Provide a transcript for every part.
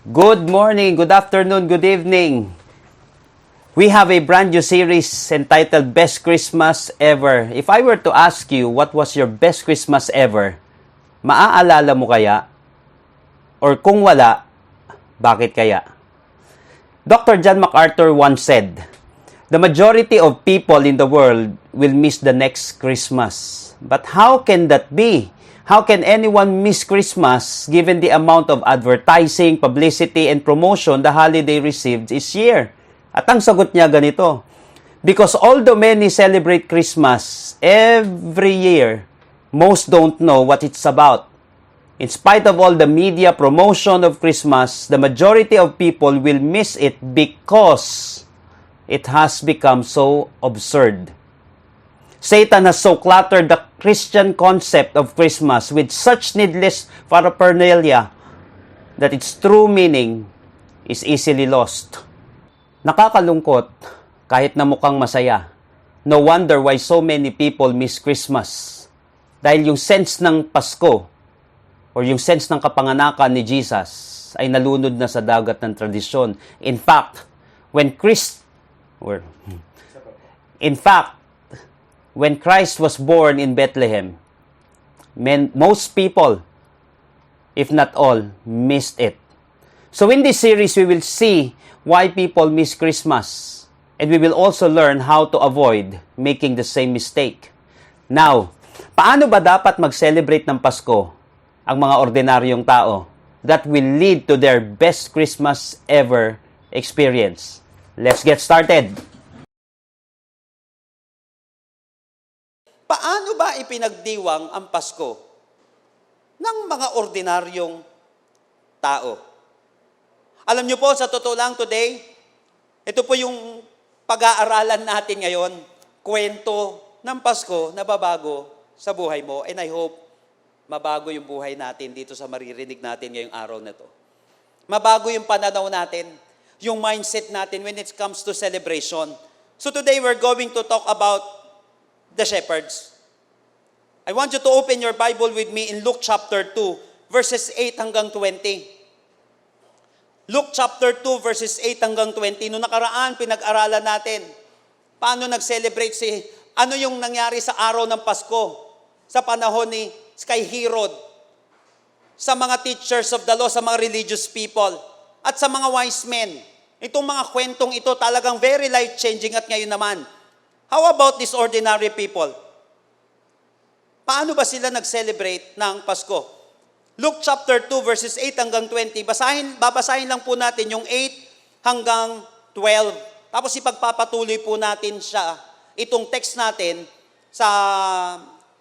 Good morning, good afternoon, good evening. We have a brand new series entitled Best Christmas Ever. If I were to ask you what was your best Christmas ever, maaalala mo kaya? Or kung wala, bakit kaya? Dr. John MacArthur once said, "The majority of people in the world will miss the next Christmas. But how can that be? How can anyone miss Christmas given the amount of advertising, publicity, and promotion the holiday received each year?" At ang sagot niya ganito, "Because although many celebrate Christmas every year, most don't know what it's about. In spite of all the media promotion of Christmas, the majority of people will miss it because it has become so absurd. Satan has so cluttered the Christian concept of Christmas with such needless paraphernalia that its true meaning is easily lost." Nakakalungkot kahit na mukhang masaya. No wonder why so many people miss Christmas. Dahil yung sense ng Pasko or yung sense ng kapanganakan ni Jesus ay nalunod na sa dagat ng tradisyon. In fact, when Christ was born in Bethlehem, most people, if not all, missed it. So in this series, we will see why people miss Christmas. And we will also learn how to avoid making the same mistake. Now, paano ba dapat mag-celebrate ng Pasko ang mga ordinaryong tao that will lead to their best Christmas ever experience? Let's get started. Paano ba ipinagdiwang ang Pasko ng mga ordinaryong tao? Alam niyo po, sa totoo lang today, ito po yung pag-aaralan natin ngayon, kwento ng Pasko na babago sa buhay mo. And I hope mabago yung buhay natin dito sa maririnig natin ngayong araw na to. Mabago yung pananaw natin, yung mindset natin when it comes to celebration. So today we're going to talk about the shepherds. I want you to open your Bible with me in Luke chapter 2, verses 8 hanggang 20. Luke chapter 2, verses 8 hanggang 20. Noong nakaraan, pinag-aralan natin paano nag-celebrate ano yung nangyari sa araw ng Pasko sa panahon ni kay Herod, sa mga teachers of the law, sa mga religious people, at sa mga wise men. Itong mga kwentong ito talagang very life-changing at ngayon naman. How about these ordinary people? Paano ba sila nag-celebrate ng Pasko? Luke chapter 2 verses 8 hanggang 20. Babasahin lang po natin yung 8 hanggang 12. Tapos ipagpapatuloy po natin siya, itong text natin sa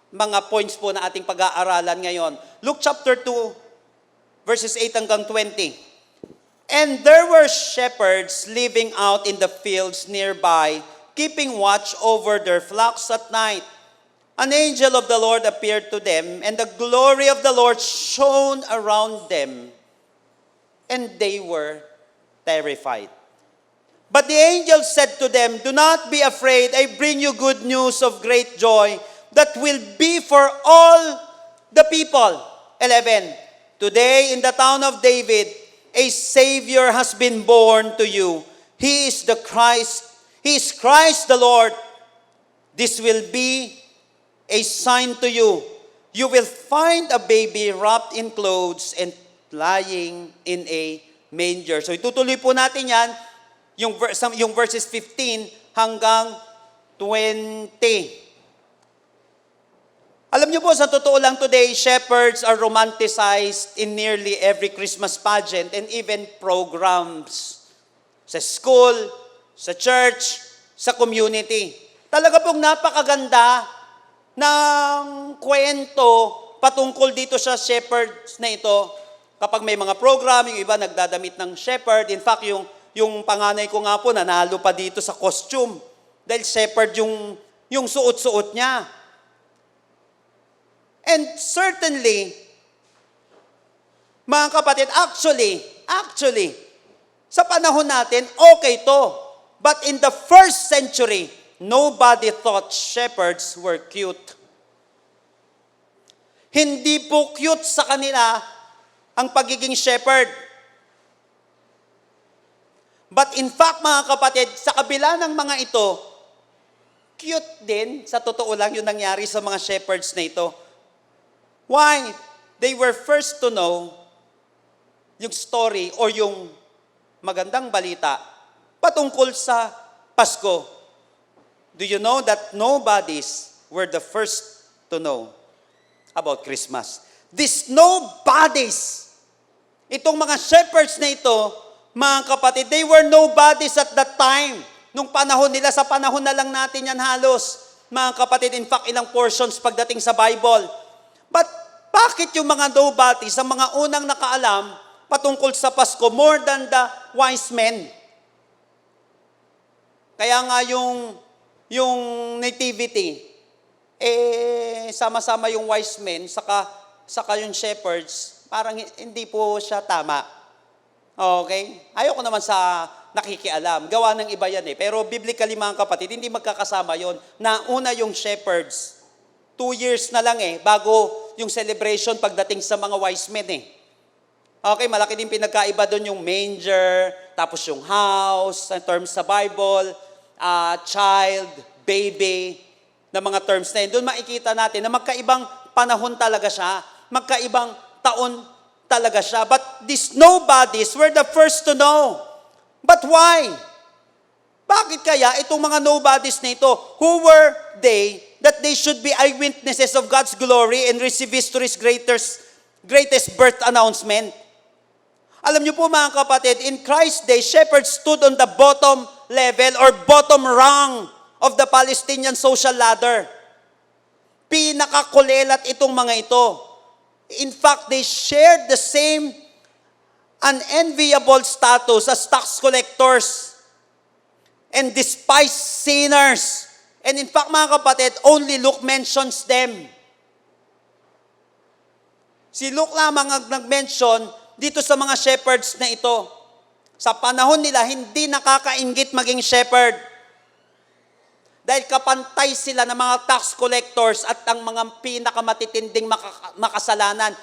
mga points po na ating pag-aaralan ngayon. Luke chapter 2 verses 8 hanggang 20. "And there were shepherds living out in the fields nearby, keeping watch over their flocks at night. An angel of the Lord appeared to them, and the glory of the Lord shone around them, and they were terrified. But the angel said to them, 'Do not be afraid. I bring you good news of great joy that will be for all the people.' 11. Today in the town of David, a Savior has been born to you. He is the Christ. He is Christ the Lord. This will be a sign to you. You will find a baby wrapped in clothes and lying in a manger." So itutuloy po natin yan, yung verses 15 hanggang 20. Alam niyo po, sa totoo lang today, shepherds are romanticized in nearly every Christmas pageant and even programs. Sa school, sa church, sa community. Talaga pong napakaganda ng kwento patungkol dito sa shepherds na ito. Kapag may mga program, yung iba nagdadamit ng shepherd. In fact, yung panganay ko nga po, nanalo pa dito sa costume. Dahil shepherd yung suot-suot niya. And certainly, mga kapatid, actually, sa panahon natin, okay to. But in the first century, nobody thought shepherds were cute. Hindi po cute sa kanila ang pagiging shepherd. But in fact, mga kapatid, sa kabila ng mga ito, cute din, sa totoo lang, yung nangyari sa mga shepherds na ito. Why? They were first to know yung story or yung magandang balita patungkol sa Pasko. Do you know that nobodies were the first to know about Christmas? These nobodies, itong mga shepherds na ito, mga kapatid, they were nobodies at that time. Nung panahon nila, sa panahon na lang natin yan halos. Mga kapatid, in fact, ilang portions pagdating sa Bible. But bakit yung mga nobodies, ang mga unang nakaalam patungkol sa Pasko, more than the wise men? Kaya nga yung nativity, sama-sama yung wise men, saka yung shepherds, parang hindi po siya tama. Okay? Ayoko naman sa nakikialam. Gawa ng iba yan eh. Pero biblically mga kapatid, hindi magkakasama yon. Nauna yung shepherds. 2 years na lang bago yung celebration pagdating sa mga wise men eh. Okay, malaki din pinagkaiba doon yung manger, tapos yung house, in terms sa Bible, child, baby, na mga terms na yun. Doon makikita natin na magkaibang panahon talaga siya. Magkaibang taon talaga siya. But these nobodies were the first to know. But why? Bakit kaya itong mga nobodies na ito, who were they that they should be eyewitnesses of God's glory and receive history's greatest birth announcement? Alam niyo po mga kapatid, in Christ's day, shepherds stood on the bottom level or bottom rung of the Palestinian social ladder. Pinakakulelat itong mga ito. In fact, they shared the same unenviable status as tax collectors and despised sinners. And in fact, mga kapatid, only Luke mentions them. Si Luke lamang ang nag-mention dito sa mga shepherds na ito. Sa panahon nila, hindi nakakainggit maging shepherd. Dahil kapantay sila ng mga tax collectors at ang mga pinakamatitinding makasalanan,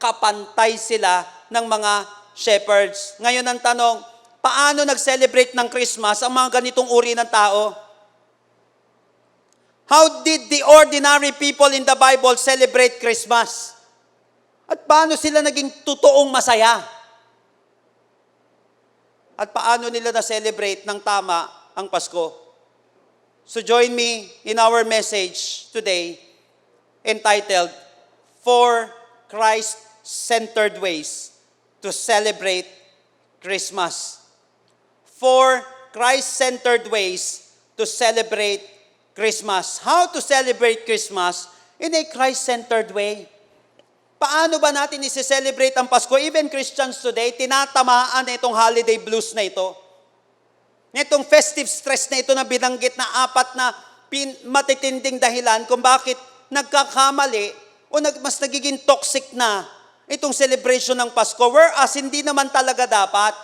kapantay sila ng mga shepherds. Ngayon ang tanong, paano nag-celebrate ng Christmas ang mga ganitong uri ng tao? How did the ordinary people in the Bible celebrate Christmas? At paano sila naging totoong masaya? At paano nila na-celebrate ng tama ang Pasko? So join me in our message today entitled, 4 Christ-Centered Ways to Celebrate Christmas. 4 Christ-Centered Ways to Celebrate Christmas. How to celebrate Christmas in a Christ-centered way? Paano ba natin isi-celebrate ang Pasko? Even Christians today, tinatamaan na itong holiday blues na ito. Itong festive stress na ito na binanggit na 4 na matitinding dahilan kung bakit nagkakamali o mas nagiging toxic na itong celebration ng Pasko. Whereas hindi naman talaga dapat.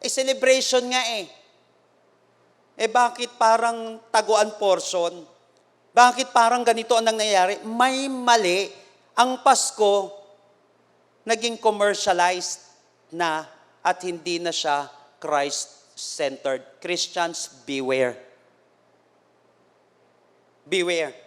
Celebration nga bakit parang taguan portion? Bakit parang ganito ang nangyayari? May mali. Ang Pasko naging commercialized na at hindi na siya Christ-centered. Christians, beware. Beware.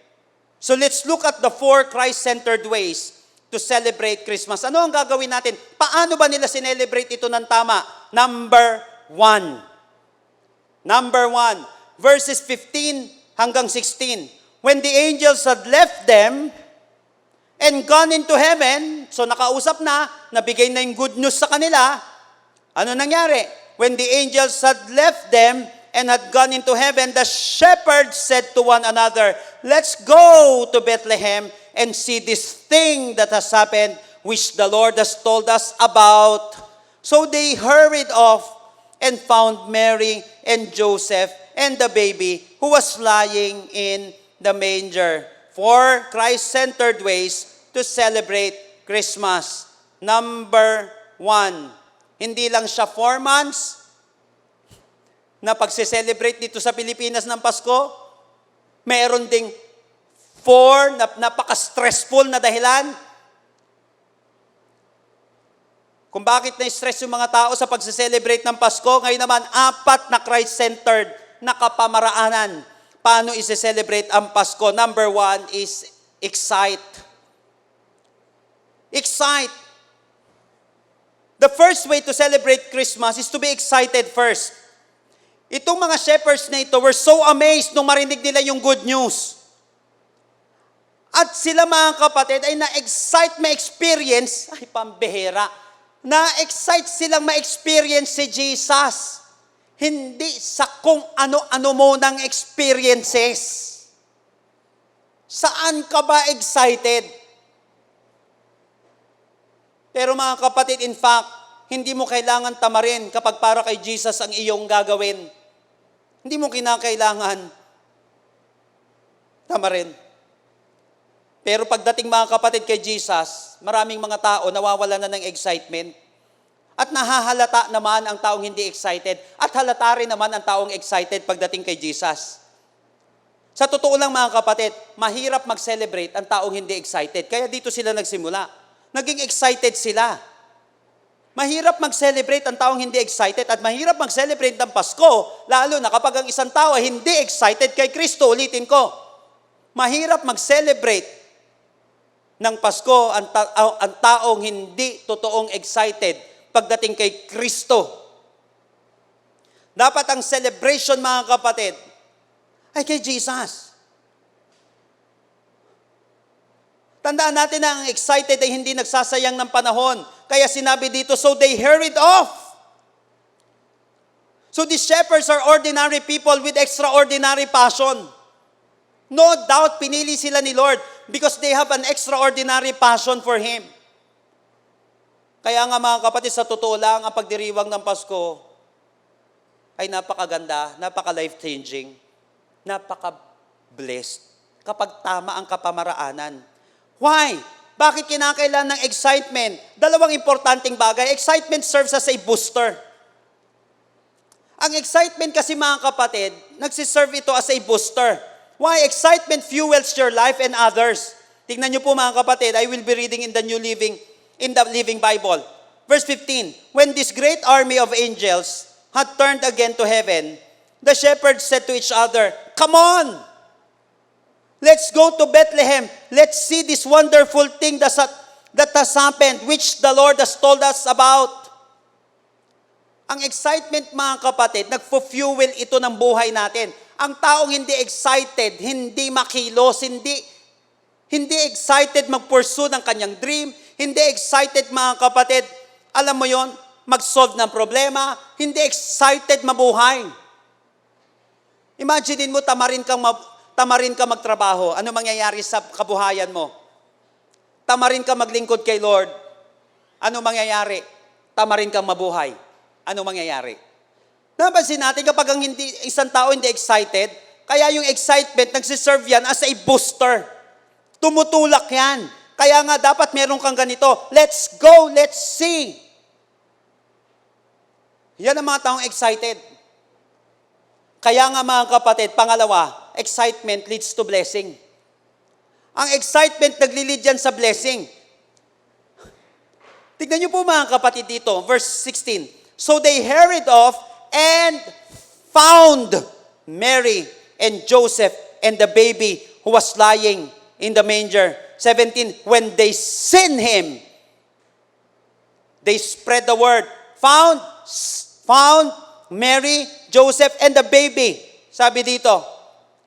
So let's look at the 4 Christ-centered ways to celebrate Christmas. Ano ang gagawin natin? Paano ba nila sinelebrate ito ng tama? Number 1, verses 15 hanggang 16. When the angels had left them and gone into heaven, so nakausap na, nabigay na yung good news sa kanila, ano nangyari? When the angels had left them and had gone into heaven, the shepherds said to one another, let's go to Bethlehem and see this thing that has happened, which the Lord has told us about. So they hurried off and found Mary and Joseph and the baby who was lying in the manger. 4 Christ-centered ways to celebrate Christmas. Number 1, hindi lang siya 4 months na pagse-celebrate dito sa Pilipinas ng Pasko, meron ding 4 na napaka-stressful na dahilan. Kung bakit na-stress yung mga tao sa pagse-celebrate ng Pasko, ngayon naman, 4 na Christ-centered na kapamaraanan. Paano isi-celebrate ang Pasko? Number 1 is excite. Excite. The first way to celebrate Christmas is to be excited first. Itong mga shepherds na ito were so amazed nung marinig nila yung good news. At sila mga kapatid ay na-excite ma-experience, ay pambihira, na-excite silang ma-experience si Jesus. Hindi sa kung ano-ano mo ng experiences. Saan ka ba excited? Pero mga kapatid, in fact, hindi mo kailangan tamarin kapag para kay Jesus ang iyong gagawin. Hindi mo kinakailangan tamarin. Pero pagdating mga kapatid kay Jesus, maraming mga tao nawawala na ng excitement. At nahahalata naman ang taong hindi excited. At halata rin naman ang taong excited pagdating kay Jesus. Sa totoo lang mga kapatid, mahirap mag-celebrate ang taong hindi excited. Kaya dito sila nagsimula. Naging excited sila. Mahirap mag-celebrate ang taong hindi excited at mahirap mag-celebrate ng Pasko, lalo na kapag ang isang tao ay hindi excited kay Kristo. Ulitin ko, mahirap mag-celebrate ng Pasko ang taong hindi totoong excited pagdating kay Kristo. Dapat ang celebration, mga kapatid, ay kay Jesus. Tandaan natin na ang excited ay hindi nagsasayang ng panahon. Kaya sinabi dito, so they hurried off. So these shepherds are ordinary people with extraordinary passion. No doubt, pinili sila ni Lord because they have an extraordinary passion for Him. Kaya nga mga kapatid, sa totoo lang, ang pagdiriwang ng Pasko ay napakaganda, napaka-life-changing, napaka-blessed kapag tama ang kapamaraanan. Why? Bakit kinakailangan ng excitement? Dalawang importanteng bagay. Excitement serves as a booster. Ang excitement kasi mga kapatid, nagsiserve ito as a booster. Why? Excitement fuels your life and others. Tingnan niyo po mga kapatid, I will be reading in the Living Bible. Verse 15, when this great army of angels had turned again to heaven, the shepherds said to each other, come on! Let's go to Bethlehem. Let's see this wonderful thing that has happened, which the Lord has told us about. Ang excitement, mga kapatid, nagpo-fuel ito ng buhay natin. Ang taong hindi excited, hindi makilos, hindi excited mag-pursue ng kanyang dream, hindi excited, mga kapatid, alam mo yon, mag-solve ng problema, hindi excited mabuhay. Imaginein mo, tamarin ka magtrabaho. Ano mangyayari sa kabuhayan mo? Tamarin ka maglingkod kay Lord. Ano mangyayari? Tamarin kang mabuhay. Ano mangyayari? Napansin natin kapag ang isang tao hindi excited, kaya yung excitement nagsiserve yan as a booster. Tumutulak yan. Kaya nga dapat meron kang ganito. Let's go, let's see. Yan ang mga taong excited. Kaya nga mga kapatid, pangalawa, excitement leads to blessing. Ang excitement naglilid yan sa blessing. Tignan niyo po mga kapatid dito, verse 16. So they hurried off and found Mary and Joseph and the baby who was lying in the manger. 17, when they seen him, they spread the word. Found Mary, Joseph, and the baby. Sabi dito,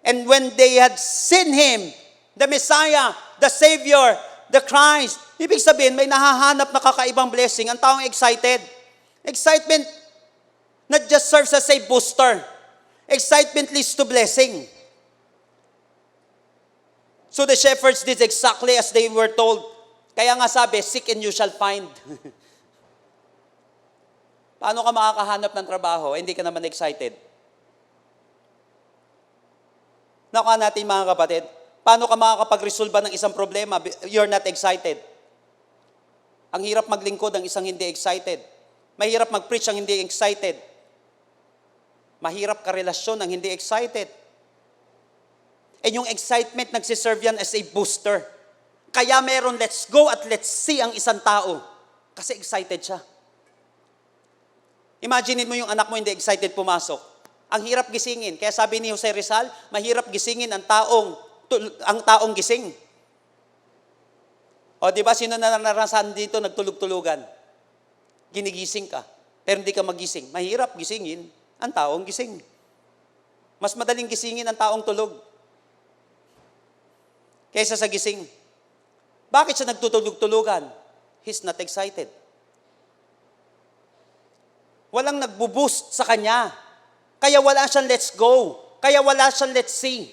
and when they had seen him, the Messiah, the Savior, the Christ, ibig sabihin, may nahahanap na kakaibang blessing. Ang taong excited. Excitement not just serves as a booster. Excitement leads to blessing. So the shepherds did exactly as they were told. Kaya nga sabi, seek and you shall find. Paano ka makakahanap ng trabaho? Hindi ka naman excited. Nakuha natin mga kapatid, paano ka makakapag-resolve ng isang problema? You're not excited. Ang hirap maglingkod ang isang hindi excited. Mahirap mag-preach ang hindi excited. Mahirap karelasyon ang hindi excited. And yung excitement nagsiserve yan as a booster. Kaya meron let's go at let's see ang isang tao. Kasi excited siya. Imagine mo yung anak mo hindi excited pumasok. Ang hirap gisingin. Kaya sabi ni Jose Rizal, mahirap gisingin ang taong gising. O di ba sino na naranasan dito nagtulog-tulugan? Ginigising ka, pero hindi ka magising. Mahirap gisingin ang taong gising. Mas madaling gisingin ang taong tulog kaysa sa gising. Bakit siya nagtutulog-tulugan? He's not excited. Walang nagbo-boost sa kanya. Kaya wala siyang let's go. Kaya wala siyang let's see.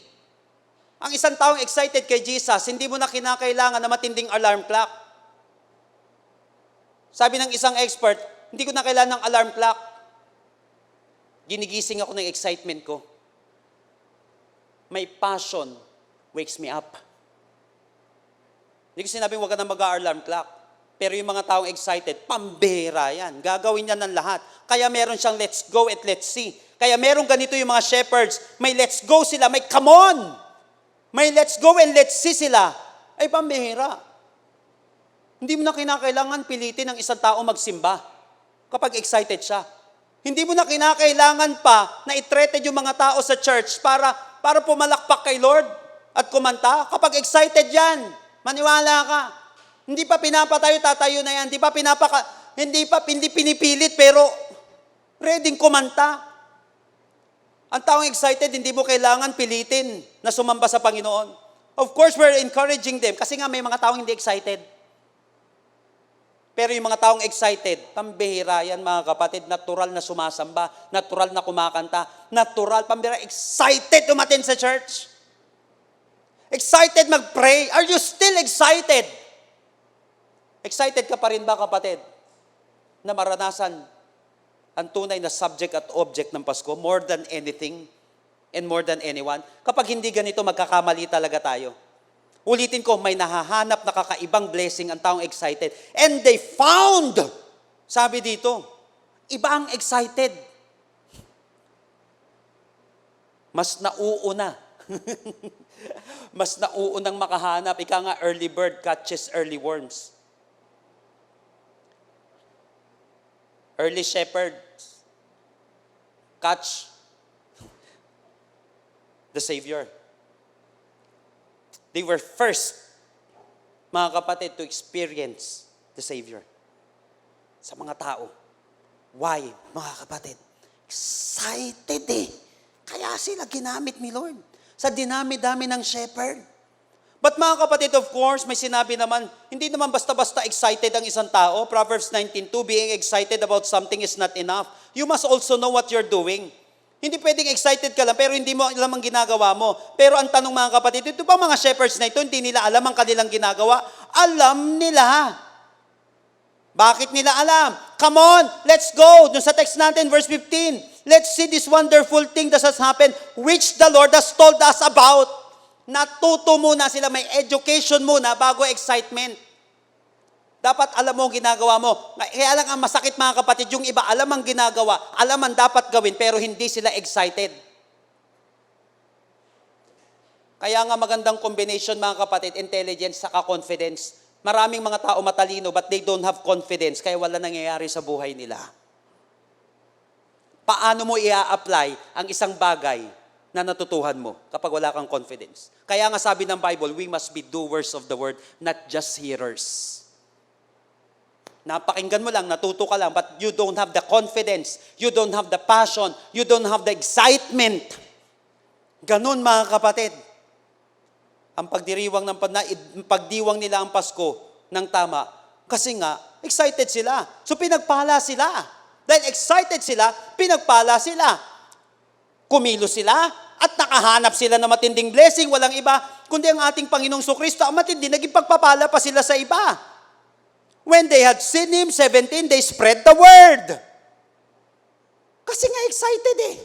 Ang isang taong excited kay Jesus, hindi mo na kinakailangan na matinding alarm clock. Sabi ng isang expert, hindi ko na kailangan ng alarm clock. Ginigising ako ng excitement ko. My passion wakes me up. Hindi ko sinabing huwag ka na mag-alarm clock. Pero yung mga taong excited, pambihira yan. Gagawin niya ng lahat. Kaya meron siyang let's go at let's see. Kaya meron ganito yung mga shepherds, may let's go sila, may come on! May let's go and let's see sila. Ay, pambihira. Hindi mo na kinakailangan pilitin ng isang tao magsimba kapag excited siya. Hindi mo na kinakailangan pa na i-threaten yung mga tao sa church para pumalakpak kay Lord at kumanta. Kapag excited yan, maniwala ka. Hindi pa pinapatayo, tatayo na yan. Hindi pinipilit, pero ready kumanta. Ang taong excited, hindi mo kailangan pilitin na sumamba sa Panginoon. Of course, we're encouraging them kasi nga may mga taong hindi excited. Pero yung mga taong excited, pambihira yan mga kapatid, natural na sumasamba, natural na kumakanta, natural, pambihira, excited umattend sa church. Excited mag-pray. Are you still excited? Excited ka pa rin ba kapatid na maranasan ang tunay na subject at object ng Pasko more than anything and more than anyone? Kapag hindi ganito, magkakamali talaga tayo. Ulitin ko, may nahahanap na kakaibang blessing ang taong excited. And they found, sabi dito, iba ang excited. Mas nauuna. Mas nauunang makahanap. Ika nga, early bird catches early worms. Early shepherds catch the Savior. They were first, mga kapatid, to experience the Savior. Sa mga tao. Why, mga kapatid? Excited eh. Kaya sila ginamit ni Lord. Sa dinami-dami ng shepherd. But mga kapatid, of course, may sinabi naman, hindi naman basta-basta excited ang isang tao. Proverbs 19:2, being excited about something is not enough. You must also know what you're doing. Hindi pwedeng excited ka lang, pero hindi mo alam ang ginagawa mo. Pero ang tanong mga kapatid, ito ba mga shepherds na ito, hindi nila alam ang kanilang ginagawa? Alam nila. Bakit nila alam? Come on, let's go. Doon sa text natin, verse 15. Let's see this wonderful thing that has happened, which the Lord has told us about. Natuto muna sila, may education muna bago excitement. Dapat alam mo ang ginagawa mo. Kaya lang ang masakit mga kapatid, yung iba alam ang ginagawa, alam ang dapat gawin, pero hindi sila excited. Kaya nga magandang combination mga kapatid, intelligence saka confidence. Maraming mga tao matalino but they don't have confidence, kaya wala nangyayari sa buhay nila. Paano mo i-apply ang isang bagay na natutuhan mo kapag wala kang confidence? Kaya nga sabi ng Bible, we must be doers of the word, not just hearers. Napakinggan mo lang, natuto ka lang, but you don't have the confidence, you don't have the passion, you don't have the excitement. Ganun mga kapatid. Ang pagdiwang nila ang Pasko ng tama, kasi nga, excited sila. So pinagpala sila. Dahil excited sila, pinagpala sila. Kumilos sila at nakahanap sila ng matinding blessing. Walang iba, kundi ang ating Panginoong Kristo ang matindi, naging pagpapala pa sila sa iba. When they had seen Him, 17, they spread the word. Kasi nga excited eh.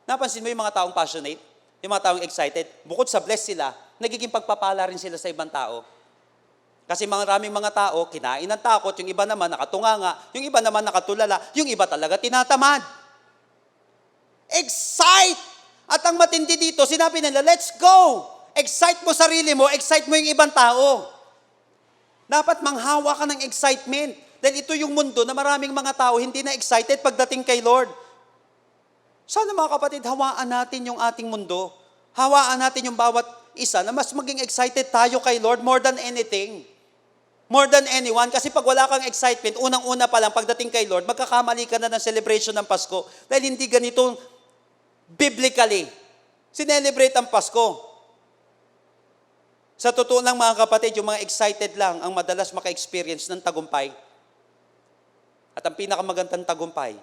Napansin mo yung mga taong passionate? Yung mga taong excited? Bukod sa bless sila, nagiging pagpapala rin sila sa ibang tao. Kasi maraming mga tao, kinain ng takot, yung iba naman nakatunganga, yung iba naman nakatulala, yung iba talaga tinatamad. Excite! At ang matindi dito, sinabi nila, let's go! Excite mo sarili mo, excite mo yung ibang tao. Dapat manghawa ka ng excitement. Dahil ito yung mundo na maraming mga tao hindi na excited pagdating kay Lord. Sana mga kapatid, hawaan natin yung ating mundo. Hawaan natin yung bawat isa na mas maging excited tayo kay Lord more than anything. More than anyone. Kasi pag wala kang excitement, unang-una pa lang pagdating kay Lord, magkakamali ka na ng celebration ng Pasko. Dahil hindi ganito biblically sinelebrate ang Pasko. Sa totoo lang mga kapatid, yung mga excited lang ang madalas maka-experience ng tagumpay. At ang pinakamagandang tagumpay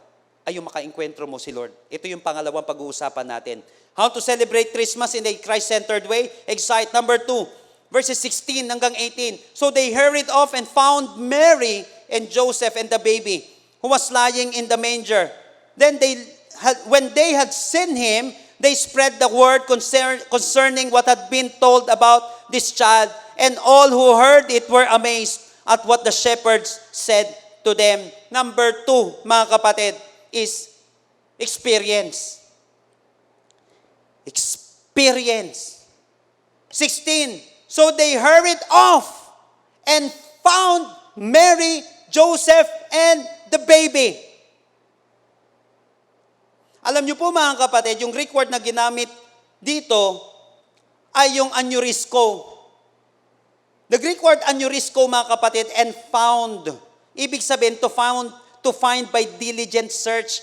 ay yung maka-enkwentro mo si Lord. Ito yung pangalawang pag-uusapan natin. How to celebrate Christmas in a Christ-centered way. Excite. Number 2, verses 16 hanggang 18. So they hurried off and found Mary and Joseph and the baby who was lying in the manger. Then when they had seen him, they spread the word concerning what had been told about this child. And all who heard it were amazed at what the shepherds said to them. Number 2, mga kapatid, is experience. Experience. 16. So they hurried off and found Mary, Joseph, and the baby. Alam niyo po mga kapatid, yung Greek word na ginamit dito ay yung aneurisko. The Greek word aneurisko mga kapatid, and found. Ibig sabihin to find by diligent search.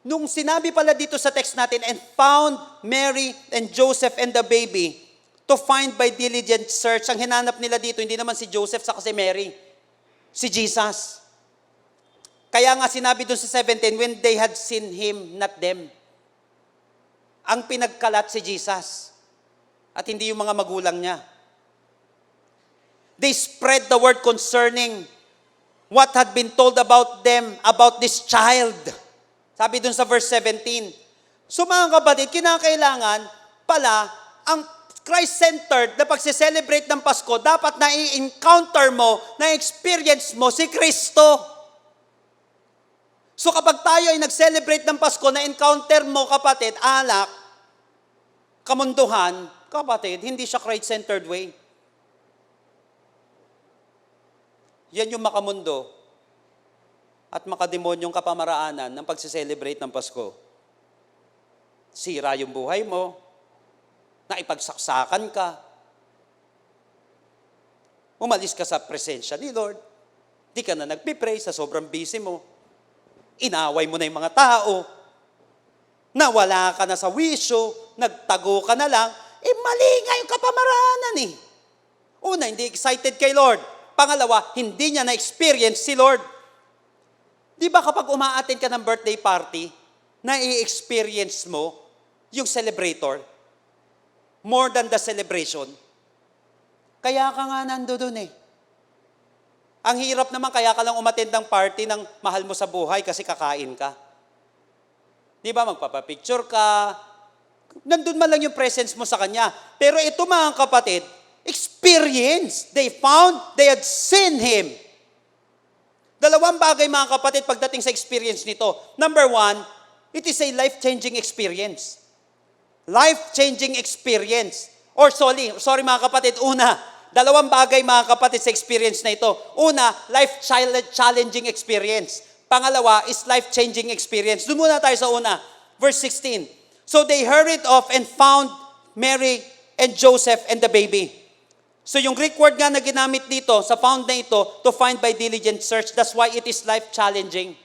Nung sinabi pala dito sa text natin, and found Mary and Joseph and the baby, to find by diligent search. Ang hinanap nila dito, hindi naman si Joseph sa si Mary, si Jesus. Kaya nga sinabi doon sa 17, when they had seen him, not them. Ang pinagkalat si Jesus. At hindi yung mga magulang niya. They spread the word concerning what had been told about them, about this child. Sabi doon sa verse 17. So mga kapatid, kinakailangan pala ang Christ-centered na pagse-celebrate ng Pasko, dapat na i-encounter mo, na-experience mo si Kristo. So kapag tayo ay nag-celebrate ng Pasko, na-encounter mo kapatid, alak, kamunduhan, kapatid, hindi siya Christ-centered way. Yan yung makamundo at makademonyong kapamaraanan ng pagse-celebrate ng Pasko. Sira yung buhay mo, naipagsaksakan ka, umalis ka sa presensya ni Lord, di ka na nagpipray sa sobrang busy mo, inaway mo na yung mga tao, nawala ka na sa wisyo, nagtago ka na lang, mali nga yung kapamaraanan eh. Una, hindi excited kay Lord. Pangalawa, hindi niya na-experience si Lord. Di ba kapag umaattend ka ng birthday party, na-i-experience mo yung celebrator more than the celebration? Kaya ka nga nandoon eh. Ang hirap naman, kaya ka lang umattend ng party ng mahal mo sa buhay kasi kakain ka. Di ba, magpapapicture ka, nandun man lang yung presence mo sa kanya. Pero ito mga kapatid, experience. They had seen Him. Dalawang bagay mga kapatid pagdating sa experience nito. Number 1, it is a life-changing experience. Life-changing experience. Or sorry mga kapatid, dalawang bagay mga kapatid sa experience na ito. Una, life-challenging experience. Pangalawa is life-changing experience. Doon muna tayo sa una. Verse 16. So they hurried off and found Mary and Joseph and the baby. So yung Greek word nga na ginamit dito, sa found na ito, to find by diligent search. That's why it is life-challenging.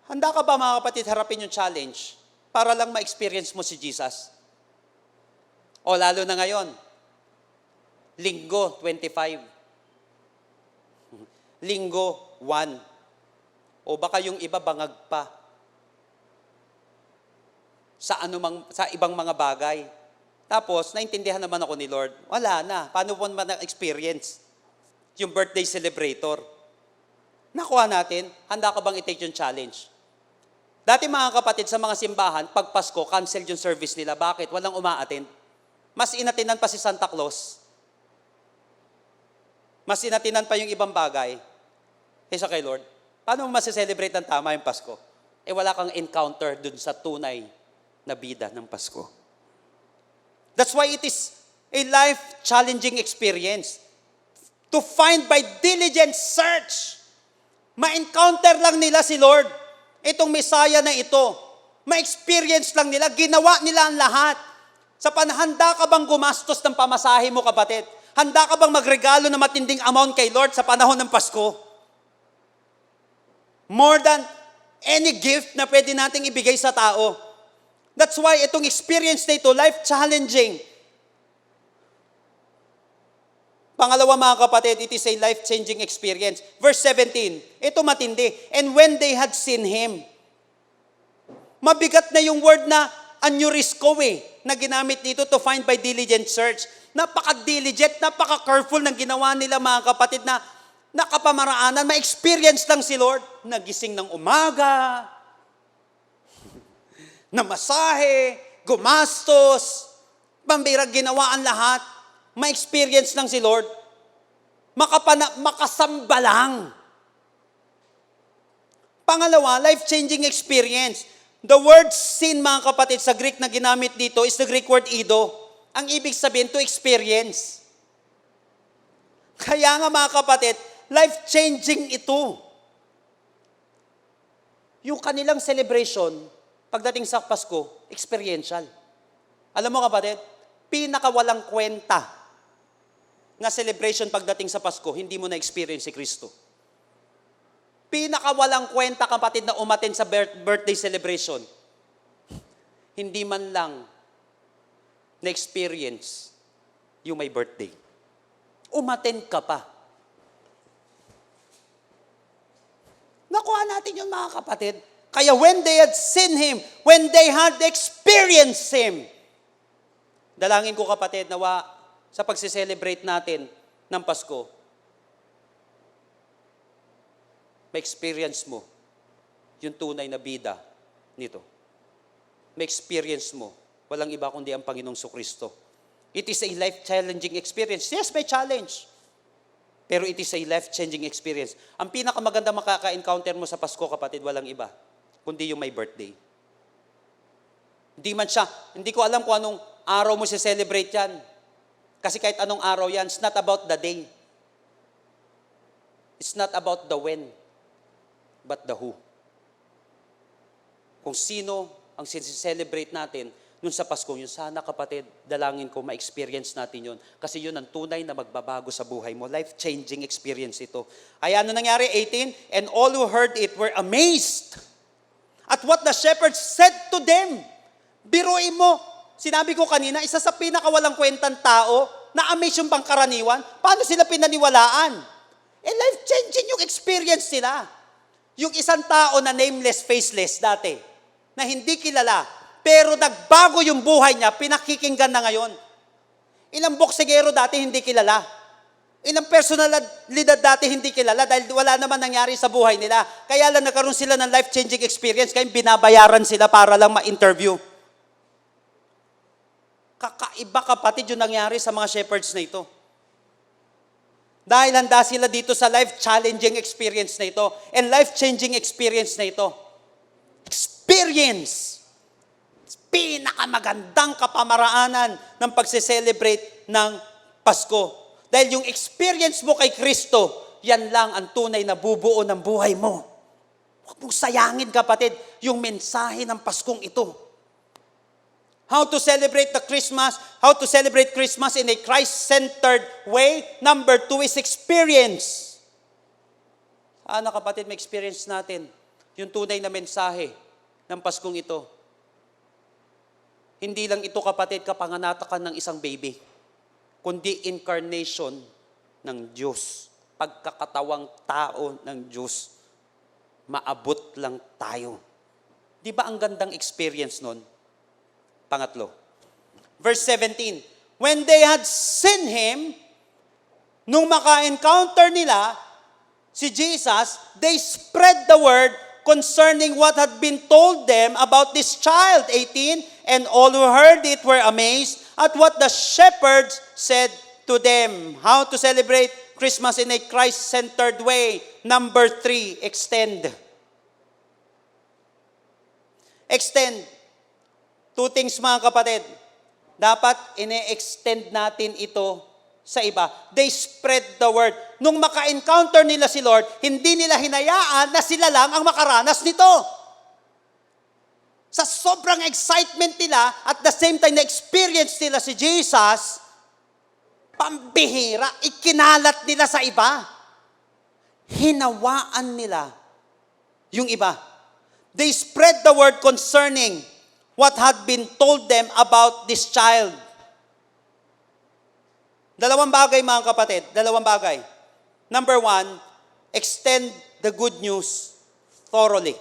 Handa ka ba mga kapatid harapin yung challenge para lang ma-experience mo si Jesus? O lalo na ngayon, Linggo 25. Linggo 1. O baka yung iba bangag pa. Sa ibang mga bagay. Tapos, naintindihan naman ako ni Lord. Wala na. Paano mo naman na-experience yung birthday celebrator? Nakuha natin, handa ka bang i-take yung challenge? Dati mga kapatid, sa mga simbahan, pag Pasko, cancel yung service nila. Bakit? Walang uma-attend. Mas inatinan pa si Santa Claus. Mas inatinan pa yung ibang bagay. Kaysa kay Lord, paano mo masiselebrate ng tama yung Pasko? Wala kang encounter dun sa tunay na bida ng Pasko. That's why it is a life-challenging experience. To find by diligent search. Ma-encounter lang nila si Lord. Itong Messiah na ito. Ma-experience lang nila. Ginawa nila ang lahat. Sa panahanda ka bang gumastos ng pamasahe mo, kapatid? Handa ka bang magregalo na matinding amount kay Lord sa panahon ng Pasko? More than any gift na pwede nating ibigay sa tao. That's why itong experience na ito, life-challenging. Pangalawa mga kapatid, it is a life-changing experience. Verse 17, ito matindi. And when they had seen Him, mabigat na yung word na anyurisko na ginamit dito to find by diligent search. Napaka-diligent, napaka-careful ng ginawa nila mga kapatid na nakapamaraanan, ma-experience lang si Lord. Nagising ng umaga, namasahe, gumastos, pambirang ginawa ang lahat. Ma-experience lang si Lord. Makasamba lang. Pangalawa, life-changing experience. The word sin, mga kapatid, sa Greek na ginamit dito is the Greek word ido. Ang ibig sabihin, to experience. Kaya nga mga kapatid, life-changing ito. Yung kanilang celebration, pagdating sa Pasko, experiential. Alam mo kapatid, pinakawalang kwenta na celebration pagdating sa Pasko, hindi mo na-experience si Kristo. Pinakawalang kwenta kapatid na umattend sa birthday celebration, hindi man lang na-experience yung may birthday. Umattend ka pa. Nakuha natin yung mga kapatid. Kaya when they had seen Him, when they had experienced Him, dalangin ko kapatid, nawa sa pagsiselebrate natin ng Pasko, ma-experience mo yung tunay na bida nito. Ma-experience mo, walang iba kundi ang Panginoong Kristo. It is a life-challenging experience. Yes, may challenge. Pero it is a life-changing experience. Ang pinakamaganda makaka-encounter mo sa Pasko, kapatid, walang iba kundi yung may birthday. Hindi ko alam kung anong araw mo si-celebrate yan. Kasi kahit anong araw yan, it's not about the day. It's not about the when, but the who. Kung sino ang celebrate natin nun sa Pasko, yun sana kapatid, dalangin ko, ma-experience natin yun. Kasi yun ang tunay na magbabago sa buhay mo. Life-changing experience ito. Ay ano nangyari? 18, and all who heard it were amazed at what the shepherds said to them. Biruin mo, sinabi ko kanina, isa sa pinakawalang kwentang tao, na-amaze yung pangkaraniwan, paano sila pinaniwalaan? Life-changing yung experience nila. Yung isang tao na nameless, faceless dati, na hindi kilala, pero nagbago yung buhay niya, pinakikinggan na ngayon. Ilang boksegero dati hindi kilala. Ilang personalidad dati hindi kilala dahil wala naman nangyari sa buhay nila. Kaya lang nagkaroon sila ng life-changing experience, kaya binabayaran sila para lang ma-interview. Kakaiba kapatid yung nangyari sa mga shepherds na ito. Dahil handa sila dito sa life-challenging experience na ito and life-changing experience na ito. Experience! Pinakamagandang kapamaraanan ng pagse-celebrate ng Pasko. Dahil yung experience mo kay Kristo, yan lang ang tunay na bubuo ng buhay mo. Huwag mong sayangin kapatid yung mensahe ng Paskong ito. How to celebrate Christmas in a Christ-centered way. Number 2 is experience. Sana kapatid, may experience natin yung tunay na mensahe ng Paskong ito. Hindi lang ito kapatid kapanganatakan ng isang baby, kundi incarnation ng Diyos. Pagkakatawang tao ng Diyos. Maabot lang tayo. Di ba ang gandang experience nun? Pangatlo. Verse 17. When they had seen Him, nung maka-encounter nila si Jesus, they spread the word concerning what had been told them about this child. 18. And all who heard it were amazed at what the shepherds said to them. How to celebrate Christmas in a Christ-centered way. Number 3, extend. Extend. 2 things mga kapatid. Dapat ine-extend natin ito sa iba. They spread the word. Nung maka-encounter nila si Lord, hindi nila hinayaan na sila lang ang makaranas nito. Sa sobrang excitement nila, at the same time na-experience nila si Jesus, pambihira, ikinalat nila sa iba. Hinawaan nila yung iba. They spread the word concerning what had been told them about this child. Dalawang bagay mga kapatid, dalawang bagay. Number one, extend the good news thoroughly.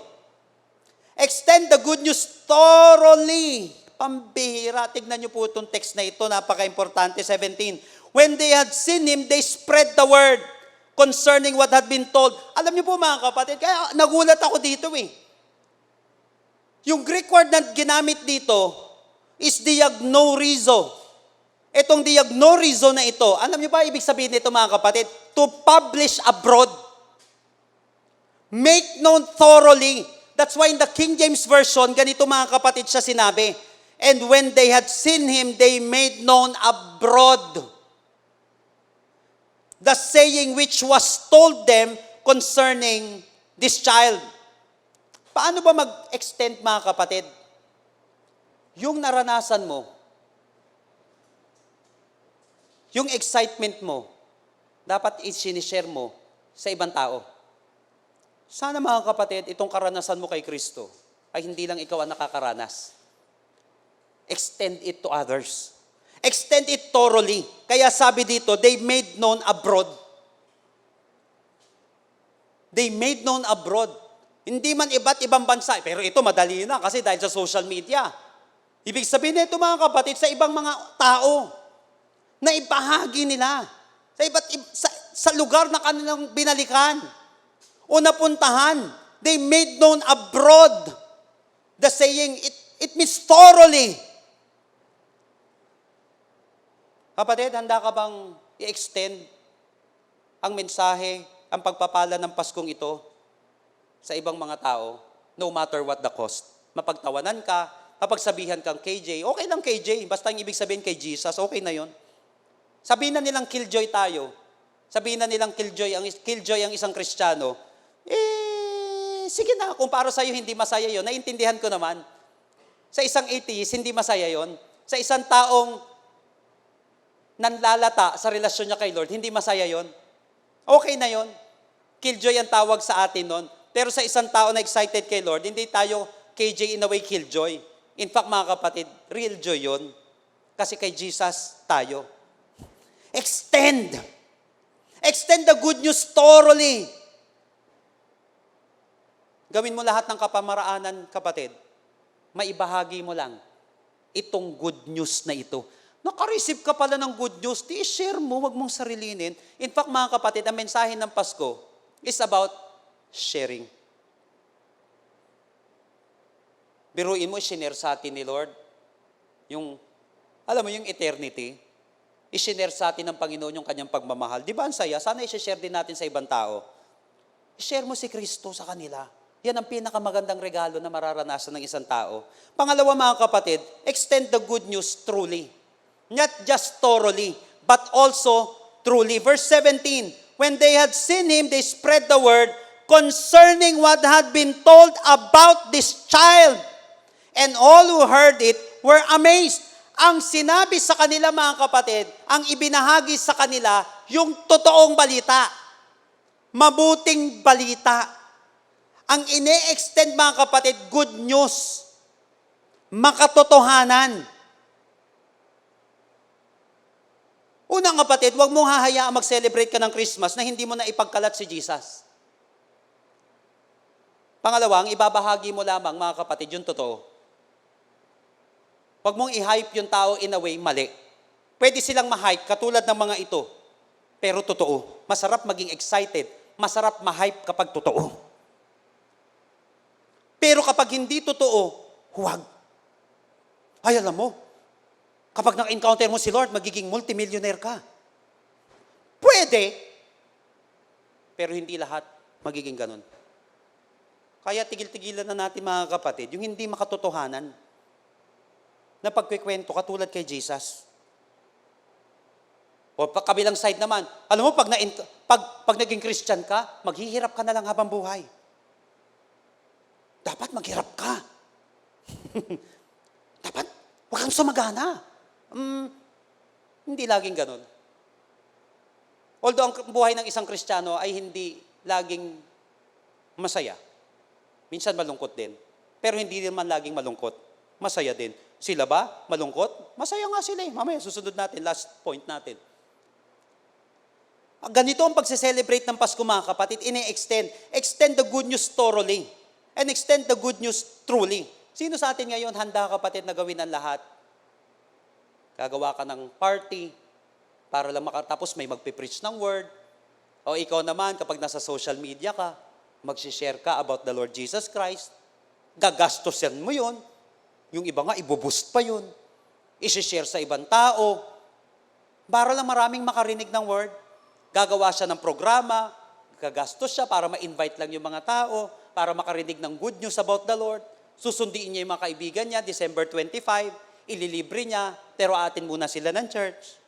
Extend the good news thoroughly. Pambihira. Tignan niyo po itong text na ito, napaka-importante, 17. When they had seen him, they spread the word concerning what had been told. Alam niyo po mga kapatid, kaya nagulat ako dito eh. Yung Greek word na ginamit dito is diagnorizo. Itong diagnorizo na ito, alam niyo ba ibig sabihin nito mga kapatid? To publish abroad. Make known thoroughly. That's why in the King James Version, ganito mga kapatid siya sinabi. And when they had seen him, they made known abroad the saying which was told them concerning this child. Paano ba mag-extend mga kapatid? Yung naranasan mo, yung excitement mo, dapat i-sinishare mo sa ibang tao. Sana mga kapatid, itong karanasan mo kay Kristo ay hindi lang ikaw ang nakakaranas. Extend it to others. Extend it thoroughly. Kaya sabi dito, they made known abroad. They made known abroad. Hindi man iba't ibang bansa, pero ito madali na kasi dahil sa social media. Ibig sabihin nito mga kapatid, sa ibang mga tao, na ibahagi nila sa lugar na kanilang binalikan o napuntahan. They made known abroad the saying, it means thoroughly. Kapatid, handa ka bang i-extend ang mensahe, ang pagpapala ng Paskong ito sa ibang mga tao, no matter what the cost? Mapagtawanan ka, mapagsabihan kang KJ, okay lang KJ, basta ang ibig sabihin kay Jesus, okay na yon. Sabihin na nilang killjoy tayo. Sabihin na nilang killjoy ang isang Kristiyano. Sige na, kung para sa'yo hindi masaya yon, naintindihan ko naman. Sa isang atheist, hindi masaya yon. Sa isang taong nanlalata sa relasyon niya kay Lord, hindi masaya yon. Okay na yon. Killjoy ang tawag sa atin nun. Pero sa isang tao na excited kay Lord, hindi tayo KJ in a way killjoy. In fact, mga kapatid, real joy yon. Kasi kay Jesus tayo. Extend. Extend the good news thoroughly. Gawin mo lahat ng kapamaraanan, kapatid. Maibahagi mo lang itong good news na ito. Naka-receive ka pala ng good news, i-share mo, wag mong sarilinin. In fact, mga kapatid, ang mensahe ng Pasko is about sharing. Biruin mo, sinare sa atin ni Lord. Alam mo yung eternity, i-share sa atin ng Panginoon yung kanyang pagmamahal. Di ba ang saya? Sana i-share din natin sa ibang tao. I-share mo si Kristo sa kanila. Yan ang pinakamagandang regalo na mararanasan ng isang tao. Pangalawa mga kapatid, extend the good news truly. Not just thoroughly, but also truly. Verse 17, when they had seen him, they spread the word concerning what had been told about this child. And all who heard it were amazed. Ang sinabi sa kanila mga kapatid, ang ibinahagi sa kanila, yung totoong balita. Mabuting balita. Ang ine-extend mga kapatid, good news. Makatotohanan. Unang kapatid, huwag mong hahayaang mag-celebrate ka ng Christmas na hindi mo na ipagkalat si Jesus. Pangalawang, ibabahagi mo lamang mga kapatid, yung totoo. Huwag mong i-hype yung tao in a way mali. Pwede silang ma-hype katulad ng mga ito. Pero totoo. Masarap maging excited. Masarap ma-hype kapag totoo. Pero kapag hindi totoo, huwag. Ay, alam mo, kapag na-encounter mo si Lord, magiging multimillionaire ka. Pwede. Pero hindi lahat magiging ganun. Kaya tigil-tigilan na natin mga kapatid, yung hindi makatotohanan na pagkikwento katulad kay Jesus. O kabilang side naman, alam mo, pag naging Christian ka, maghihirap ka na lang habang buhay. Dapat maghirap ka. Dapat, huwag kang sumagana. Hindi laging ganun. Although ang buhay ng isang Kristiyano ay hindi laging masaya. Minsan malungkot din. Pero hindi naman laging malungkot. Masaya din. Sila ba? Malungkot? Masaya nga sila eh. Mamaya, susunod natin, last point natin. Ganito ang pagse-celebrate ng Pasko, mga kapatid, ini-extend. Extend the good news thoroughly. And extend the good news truly. Sino sa atin ngayon, handa, kapatid, na gawin ang lahat? Gagawa ka ng party, para lang makatapos may magpipreach ng word. O ikaw naman, kapag nasa social media ka, magsishare ka about the Lord Jesus Christ. Gagastosin mo yun. Yung iba nga, ibuboost pa yun. Isishare sa ibang tao. Para lang maraming makarinig ng word. Gagawa siya ng programa, gagastos siya para ma-invite lang yung mga tao, para makarinig ng good news about the Lord. Susundiin niya yung mga kaibigan niya, December 25, ililibre niya, pero atin muna sila ng church.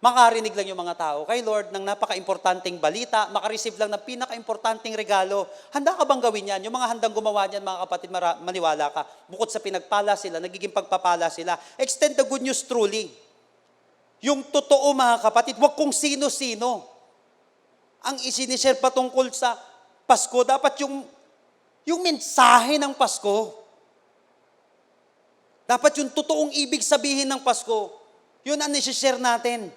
Makarinig lang yung mga tao kay Lord ng napaka-importanting balita, makareceive lang ng pinaka-importanting regalo. Handa ka bang gawin yan? Yung mga handang gumawa niyan, mga kapatid, maniwala ka. Bukod sa pinagpala sila, nagiging pagpapala sila. Extend the good news truly. Yung totoo, mga kapatid, wag kung sino-sino. Ang isinishare patungkol sa Pasko, dapat yung mensahe ng Pasko. Dapat yung totoong ibig sabihin ng Pasko. Yun ang isishare natin.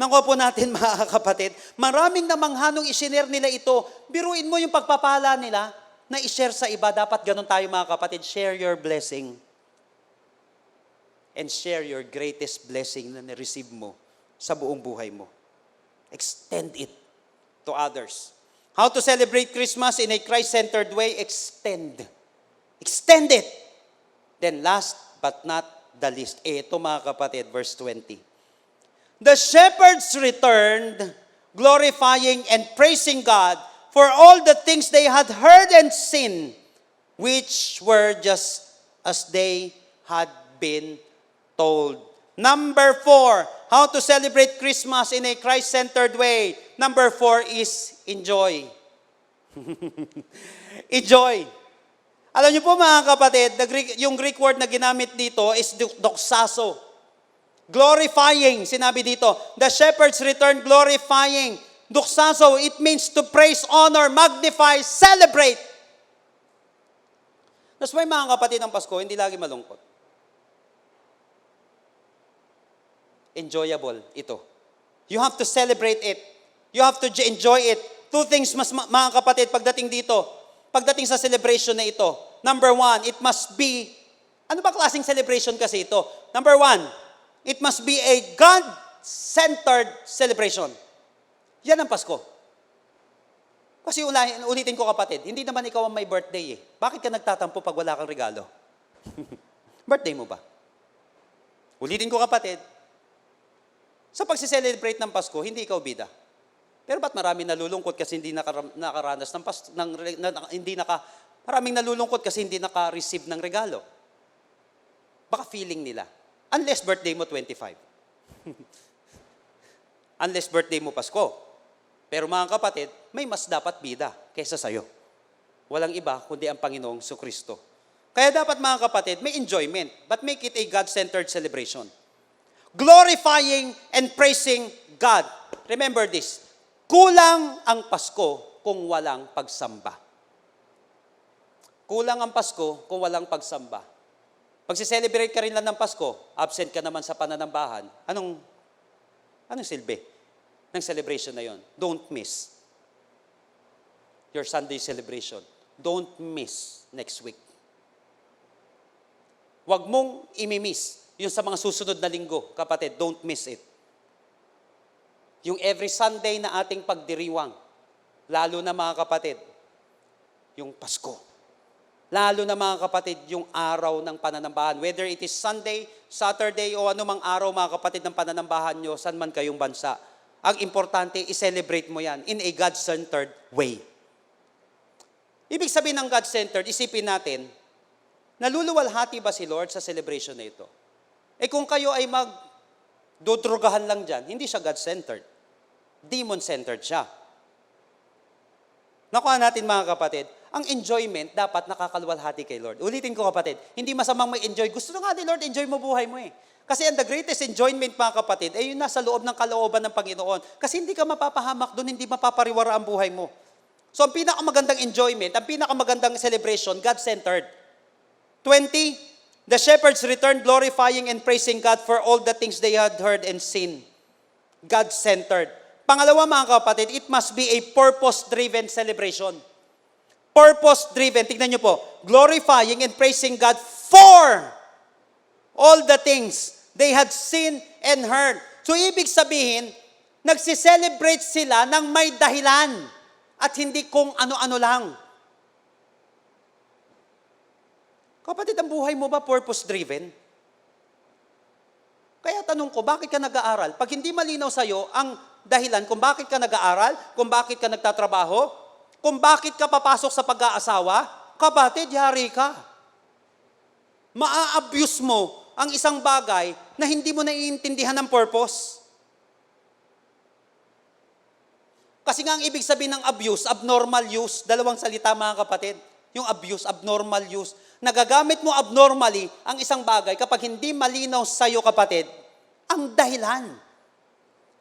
Nakuha po natin, mga kapatid. Maraming namanghanong isinare nila ito. Biruin mo yung pagpapala nila na ishare sa iba. Dapat ganun tayo, mga kapatid. Share your blessing. And share your greatest blessing na na-receive mo sa buong buhay mo. Extend it to others. How to celebrate Christmas in a Christ-centered way? Extend. Extend it. Then last but not the least. Ito, mga kapatid, verse 20. The shepherds returned, glorifying and praising God for all the things they had heard and seen, which were just as they had been told. Number 4, how to celebrate Christmas in a Christ-centered way. Number 4 is enjoy. Enjoy. Alam niyo po, mga kapatid, yung Greek word na ginamit dito is doxazo. Glorifying, sinabi dito. The shepherds returned glorifying. Doxazo, it means to praise, honor, magnify, celebrate. That's why, mga kapatid, ang Pasko, hindi lagi malungkot. Enjoyable ito. You have to celebrate it. You have to enjoy it. Two things, mga kapatid, pagdating dito, pagdating sa celebration na ito. Number 1, it must be, ano ba klaseng celebration kasi ito? Number 1, it must be a God-centered celebration. Yan ang Pasko. Kasi ulitin ko, kapatid, hindi naman ikaw ang may birthday eh. Bakit ka nagtatampo pag wala kang regalo? Birthday mo ba? Ulitin ko, kapatid, sa pagsiselebrate ng Pasko, hindi ikaw bida. Pero ba't maraming nalulungkot kasi hindi nakaranas ng maraming nalulungkot kasi hindi naka-receive ng regalo? Baka feeling nila. Unless birthday mo 25. Unless birthday mo Pasko. Pero mga kapatid, may mas dapat bida kaysa sa'yo. Walang iba kundi ang Panginoong Kristo. Kaya dapat, mga kapatid, may enjoyment, but make it a God-centered celebration. Glorifying and praising God. Remember this, kulang ang Pasko kung walang pagsamba. Kulang ang Pasko kung walang pagsamba. Pag celebrate ka rin lang ng Pasko, absent ka naman sa pananambahan, anong silbi ng celebration na yon? Don't miss your Sunday celebration. Don't miss next week. Huwag mong imimiss yung sa mga susunod na linggo, kapatid, don't miss it. Yung every Sunday na ating pagdiriwang, lalo na, mga kapatid, yung Pasko. Lalo na, mga kapatid, yung araw ng pananambahan. Whether it is Sunday, Saturday, o anumang araw, mga kapatid, ng pananambahan nyo, saan man kayong bansa. Ang importante, i-celebrate mo yan in a God-centered way. Ibig sabihin ng God-centered, isipin natin, naluluwalhati ba si Lord sa celebration na ito? Kung kayo ay dudrugahan lang dyan, hindi siya God-centered. Demon-centered siya. Nakuha natin mga kapatid, ang enjoyment dapat nakakaluwalhati kay Lord. Ulitin ko kapatid, hindi masamang may enjoy. Gusto nga ni Lord, enjoy mo buhay mo eh. Kasi ang the greatest enjoyment mga kapatid, ay yun nasa loob ng kalooban ng Panginoon. Kasi hindi ka mapapahamak doon, hindi mapapariwara ang buhay mo. So ang pinakamagandang enjoyment, ang pinakamagandang celebration, God-centered. 20, the shepherds returned glorifying and praising God for all the things they had heard and seen. God-centered. Pangalawa mga kapatid, it must be a purpose-driven celebration. Purpose-driven, tignan nyo po, glorifying and praising God for all the things they had seen and heard. So ibig sabihin, nagsiselebrate sila ng may dahilan at hindi kung ano-ano lang. Kapatid, ang buhay mo ba purpose-driven? Kaya tanong ko, bakit ka nag-aaral? Pag hindi malinaw sa'yo ang dahilan kung bakit ka nag-aaral, kung bakit ka nagtatrabaho, kung bakit ka papasok sa pag-aasawa, kapatid, yari ka. Maa-abuse mo ang isang bagay na hindi mo naiintindihan ng purpose. Kasi nga ang ibig sabihin ng abuse, abnormal use, dalawang salita mga kapatid. Yung abuse, abnormal use. Nagagamit mo abnormally ang isang bagay kapag hindi malinaw sa'yo kapatid, ang dahilan.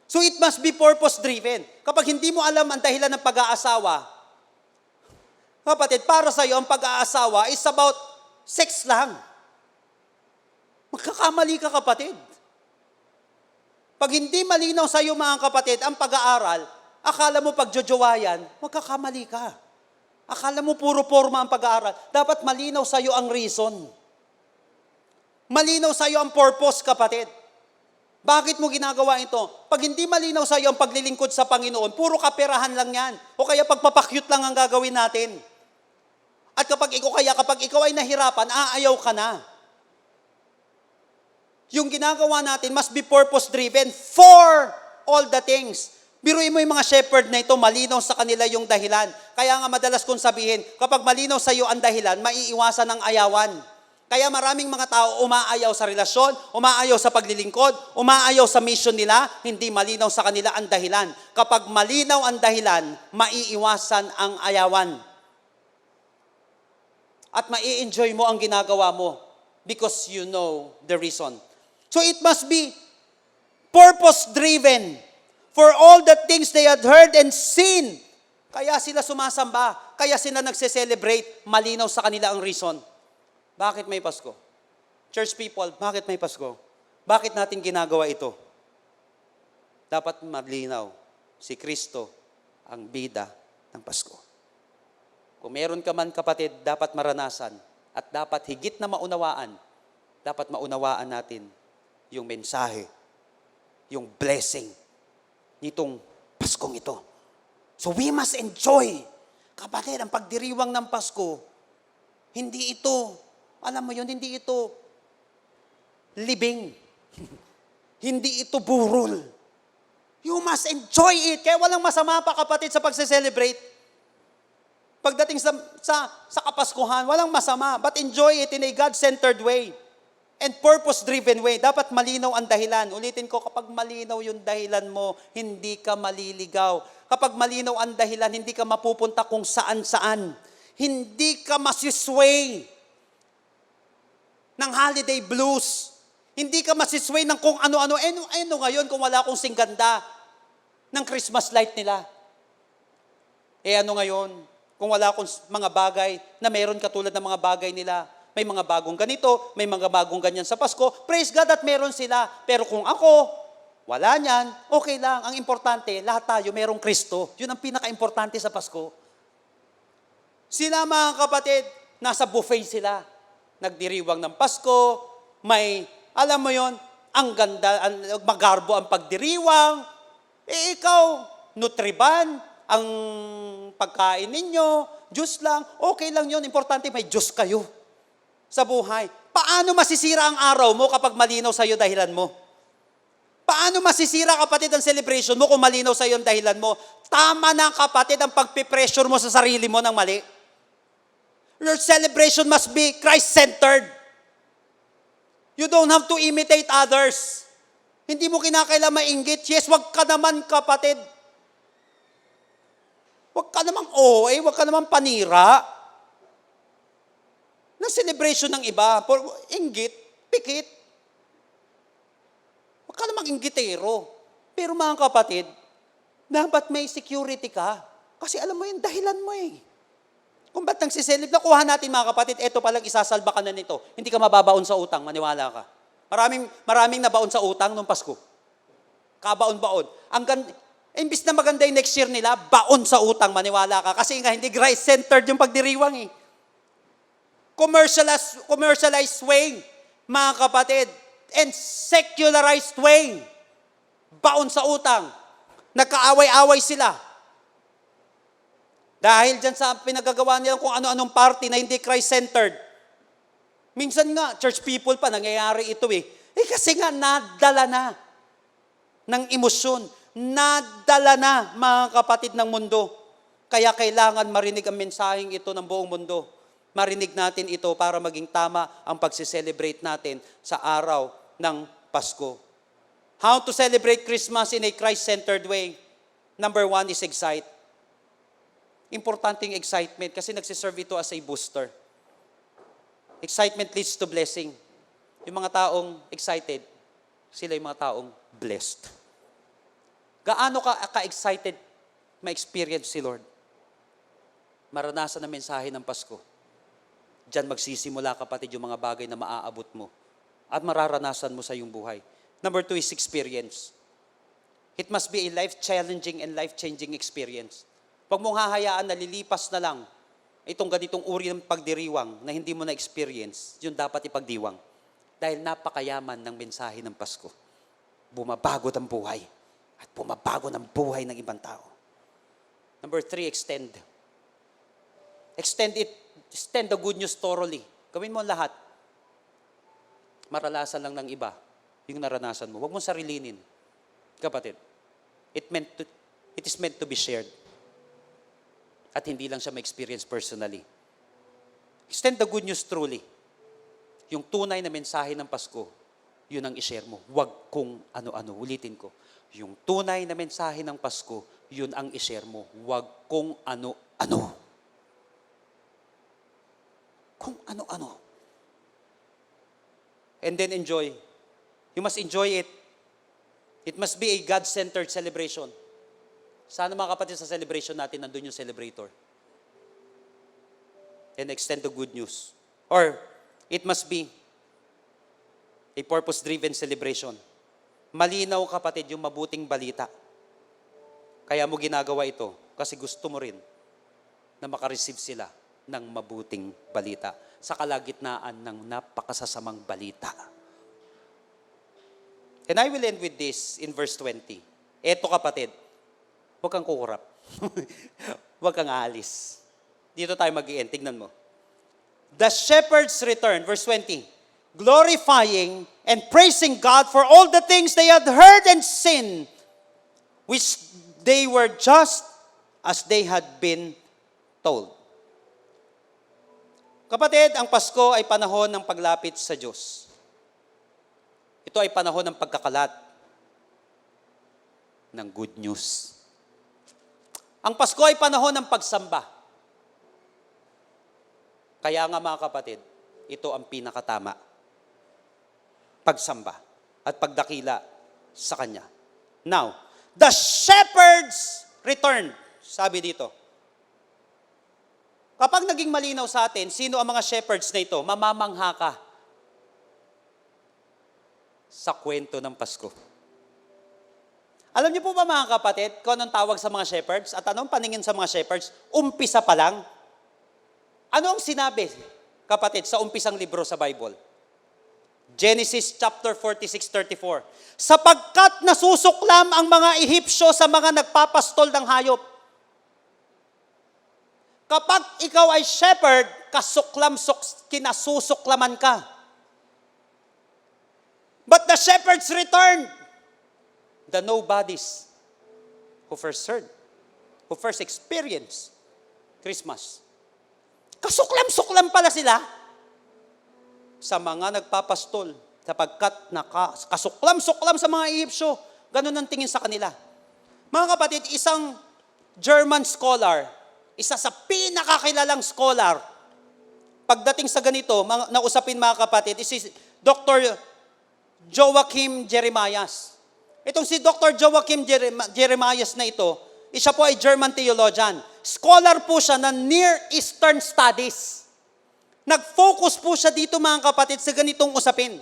So it must be purpose-driven. Kapag hindi mo alam ang dahilan ng pag-aasawa, kapatid, para sa'yo ang pag-aasawa is about sex lang. Magkakamali ka kapatid. Pag hindi malinaw sa'yo mga kapatid ang pag-aaral, akala mo pagjojowayan, magkakamali ka. Akala mo puro forma ang pag-aaral. Dapat malinaw sa'yo ang reason. Malinaw sa'yo ang purpose kapatid. Bakit mo ginagawa ito? Pag hindi malinaw sa'yo ang paglilingkod sa Panginoon, puro kaperahan lang yan. O kaya pagpapakyut lang ang gagawin natin. At kapag ikaw ay nahirapan, aayaw ka na. Yung ginagawa natin must be purpose-driven for all the things. Biruin mo yung mga shepherd na ito, malinaw sa kanila yung dahilan. Kaya nga madalas kong sabihin, kapag malinaw sa iyo ang dahilan, maiiwasan ang ayawan. Kaya maraming mga tao umaayaw sa relasyon, umaayaw sa paglilingkod, umaayaw sa mission nila, hindi malinaw sa kanila ang dahilan. Kapag malinaw ang dahilan, maiiwasan ang ayawan. At mai-enjoy mo ang ginagawa mo because you know the reason. So it must be purpose-driven for all the things they had heard and seen. Kaya sila sumasamba, kaya sila nagse-celebrate, malinaw sa kanila ang reason. Bakit may Pasko? Church people, bakit may Pasko? Bakit natin ginagawa ito? Dapat malinaw, si Kristo ang bida ng Pasko. Kung meron ka man kapatid, dapat maranasan at dapat higit na maunawaan, dapat maunawaan natin yung mensahe, yung blessing nitong Paskong ito. So we must enjoy. Kapatid, ang pagdiriwang ng Pasko, hindi ito, alam mo yun, hindi ito libing. Hindi ito burol. You must enjoy it. Kaya walang masama pa kapatid sa pagse-celebrate. Pagdating sa Kapaskuhan, walang masama. But enjoy it in a God-centered way. And purpose-driven way. Dapat malinaw ang dahilan. Ulitin ko, kapag malinaw yung dahilan mo, hindi ka maliligaw. Kapag malinaw ang dahilan, hindi ka mapupunta kung saan-saan. Hindi ka masisway ng holiday blues. Hindi ka masisway ng kung ano-ano. Ano ngayon kung wala akong singganda ng Christmas light nila? Ano ngayon kung wala akong mga bagay na meron katulad ng mga bagay nila? May mga bagong ganito, may mga bagong ganyan sa Pasko. Praise God at meron sila. Pero kung ako, wala niyan, okay lang. Ang importante, lahat tayo merong Kristo. Yun ang pinaka-importante sa Pasko. Sila mga kapatid, nasa buffet sila. Nagdiriwang ng Pasko, may, alam mo yon, ang ganda, magarbo ang pagdiriwang. Ikaw, nutriban, ang pagkain ninyo, Diyos lang, okay lang yon. Importante, may Diyos kayo sa buhay. Paano masisira ang araw mo kapag malinaw sa iyo dahilan mo? Paano masisira kapatid ang celebration mo kung malinaw sa iyo ang dahilan mo? Tama na kapatid ang pagpipressure mo sa sarili mo ng mali. Your celebration must be Christ-centered. You don't have to imitate others. Hindi mo kinakailangan mainggit. Yes, wag ka naman kapatid. Wag ka namang wag ka namang panira ng celebration ng iba. Inggit, pikit. Wag ka namang inggitero. Pero mga kapatid, dapat may security ka. Kasi alam mo yung dahilan mo eh. Kung ba't nagsiselebrate, nakuha natin mga kapatid, eto palang isasalba ka na nito. Hindi ka mababaon sa utang, maniwala ka. Maraming nabaon sa utang noong Pasko. Kabaon-baon. Imbis na maganda yung next year nila, baon sa utang, maniwala ka. Kasi nga, hindi Christ-centered yung pagdiriwang eh. Commercialized way, mga kapatid, and secularized way. Baon sa utang. Nagkaaway-away sila. Dahil dyan sa pinagagawa nila kung ano-anong party na hindi Christ-centered. Minsan nga, church people pa, nangyayari ito eh. Kasi nga, nadala na ng emosyon. Nadala na, mga kapatid ng mundo. Kaya kailangan marinig ang mensaheng ito ng buong mundo. Marinig natin ito para maging tama ang pagsiselebrate natin sa araw ng Pasko. How to celebrate Christmas in a Christ-centered way? Number 1 is excite. Importanteng excitement kasi nagsiserve ito as a booster. Excitement leads to blessing. Yung mga taong excited, sila yung mga taong blessed. Gaano ka-excited ma-experience si Lord? Maranasan ang mensahe ng Pasko. Diyan magsisimula, kapatid, yung mga bagay na maaabot mo at mararanasan mo sa iyong buhay. Number 2 is experience. It must be a life-challenging and life-changing experience. Huwag mong hahayaan na lilipas na lang itong ganitong uri ng pagdiriwang na hindi mo na-experience, yun dapat ipagdiwang. Dahil napakayaman ng mensahe ng Pasko. Bumabago ang buhay at bumabago ng buhay ng ibang tao. Number 3, extend. Extend the good news thoroughly. Gawin mo ang lahat. Maranasan lang ng iba yung naranasan mo. Huwag mong sarilinin. Kapatid, it is meant to be shared. At hindi lang siya ma-experience personally. Extend the good news truly. Yung tunay na mensahe ng Pasko, yun ang i-share mo. Huwag kung ano-ano. Ulitin ko. Yung tunay na mensahe ng Pasko, yun ang i-share mo. Huwag kung ano-ano. Kung ano-ano. And then enjoy. You must enjoy it. It must be a God-centered celebration. Sana mga kapatid sa celebration natin, nandun yung celebrator. And extend the good news. Or, it must be a purpose-driven celebration. Malinaw, kapatid, yung mabuting balita. Kaya mo ginagawa ito kasi gusto mo rin na makareceive sila ng mabuting balita sa kalagitnaan ng napakasasamang balita. And I will end with this in verse 20. Eto, kapatid, huwag kang kukurap. Huwag kang aalis. Dito tayo mag-i-end. Tignan mo. The shepherds returned, verse 20, glorifying and praising God for all the things they had heard and seen, which they were just as they had been told. Kapatid, ang Pasko ay panahon ng paglapit sa Diyos. Ito ay panahon ng pagkakalat ng good news. Ang Pasko ay panahon ng pagsamba. Kaya nga mga kapatid, ito ang pinakatama. Pagsamba at pagdakila sa Kanya. Now, the shepherds returned. Sabi dito. Kapag naging malinaw sa atin, sino ang mga shepherds na ito? Mamamangha ka sa kwento ng Pasko. Alam niyo po ba mga kapatid, kung anong tawag sa mga shepherds at anong paningin sa mga shepherds? Umpisa pa lang. Ano ang sinabi, kapatid, sa umpisang libro sa Bible? Genesis chapter 46:34. Sapagkat nasusuklam ang mga Ehipsyo sa mga nagpapastol ng hayop. Kapag ikaw ay shepherd, kinasusuklaman ka. But the shepherds returned. The nobodies who first heard, who first experienced Christmas. Kasuklam-suklam pala sila sa mga nagpapastol sapagkat kasuklam-suklam sa mga Ehipsyo. Ganun ang tingin sa kanila. Mga kapatid, isang German scholar, isa sa pinakakilalang scholar, pagdating sa ganito, nausapin mga kapatid, is si Dr. Joachim Jeremias. Itong si Dr. Joachim Jeremias na ito, isa po ay German theologian. Scholar po siya ng Near Eastern Studies. Nag-focus po siya dito mga kapatid sa ganitong usapin.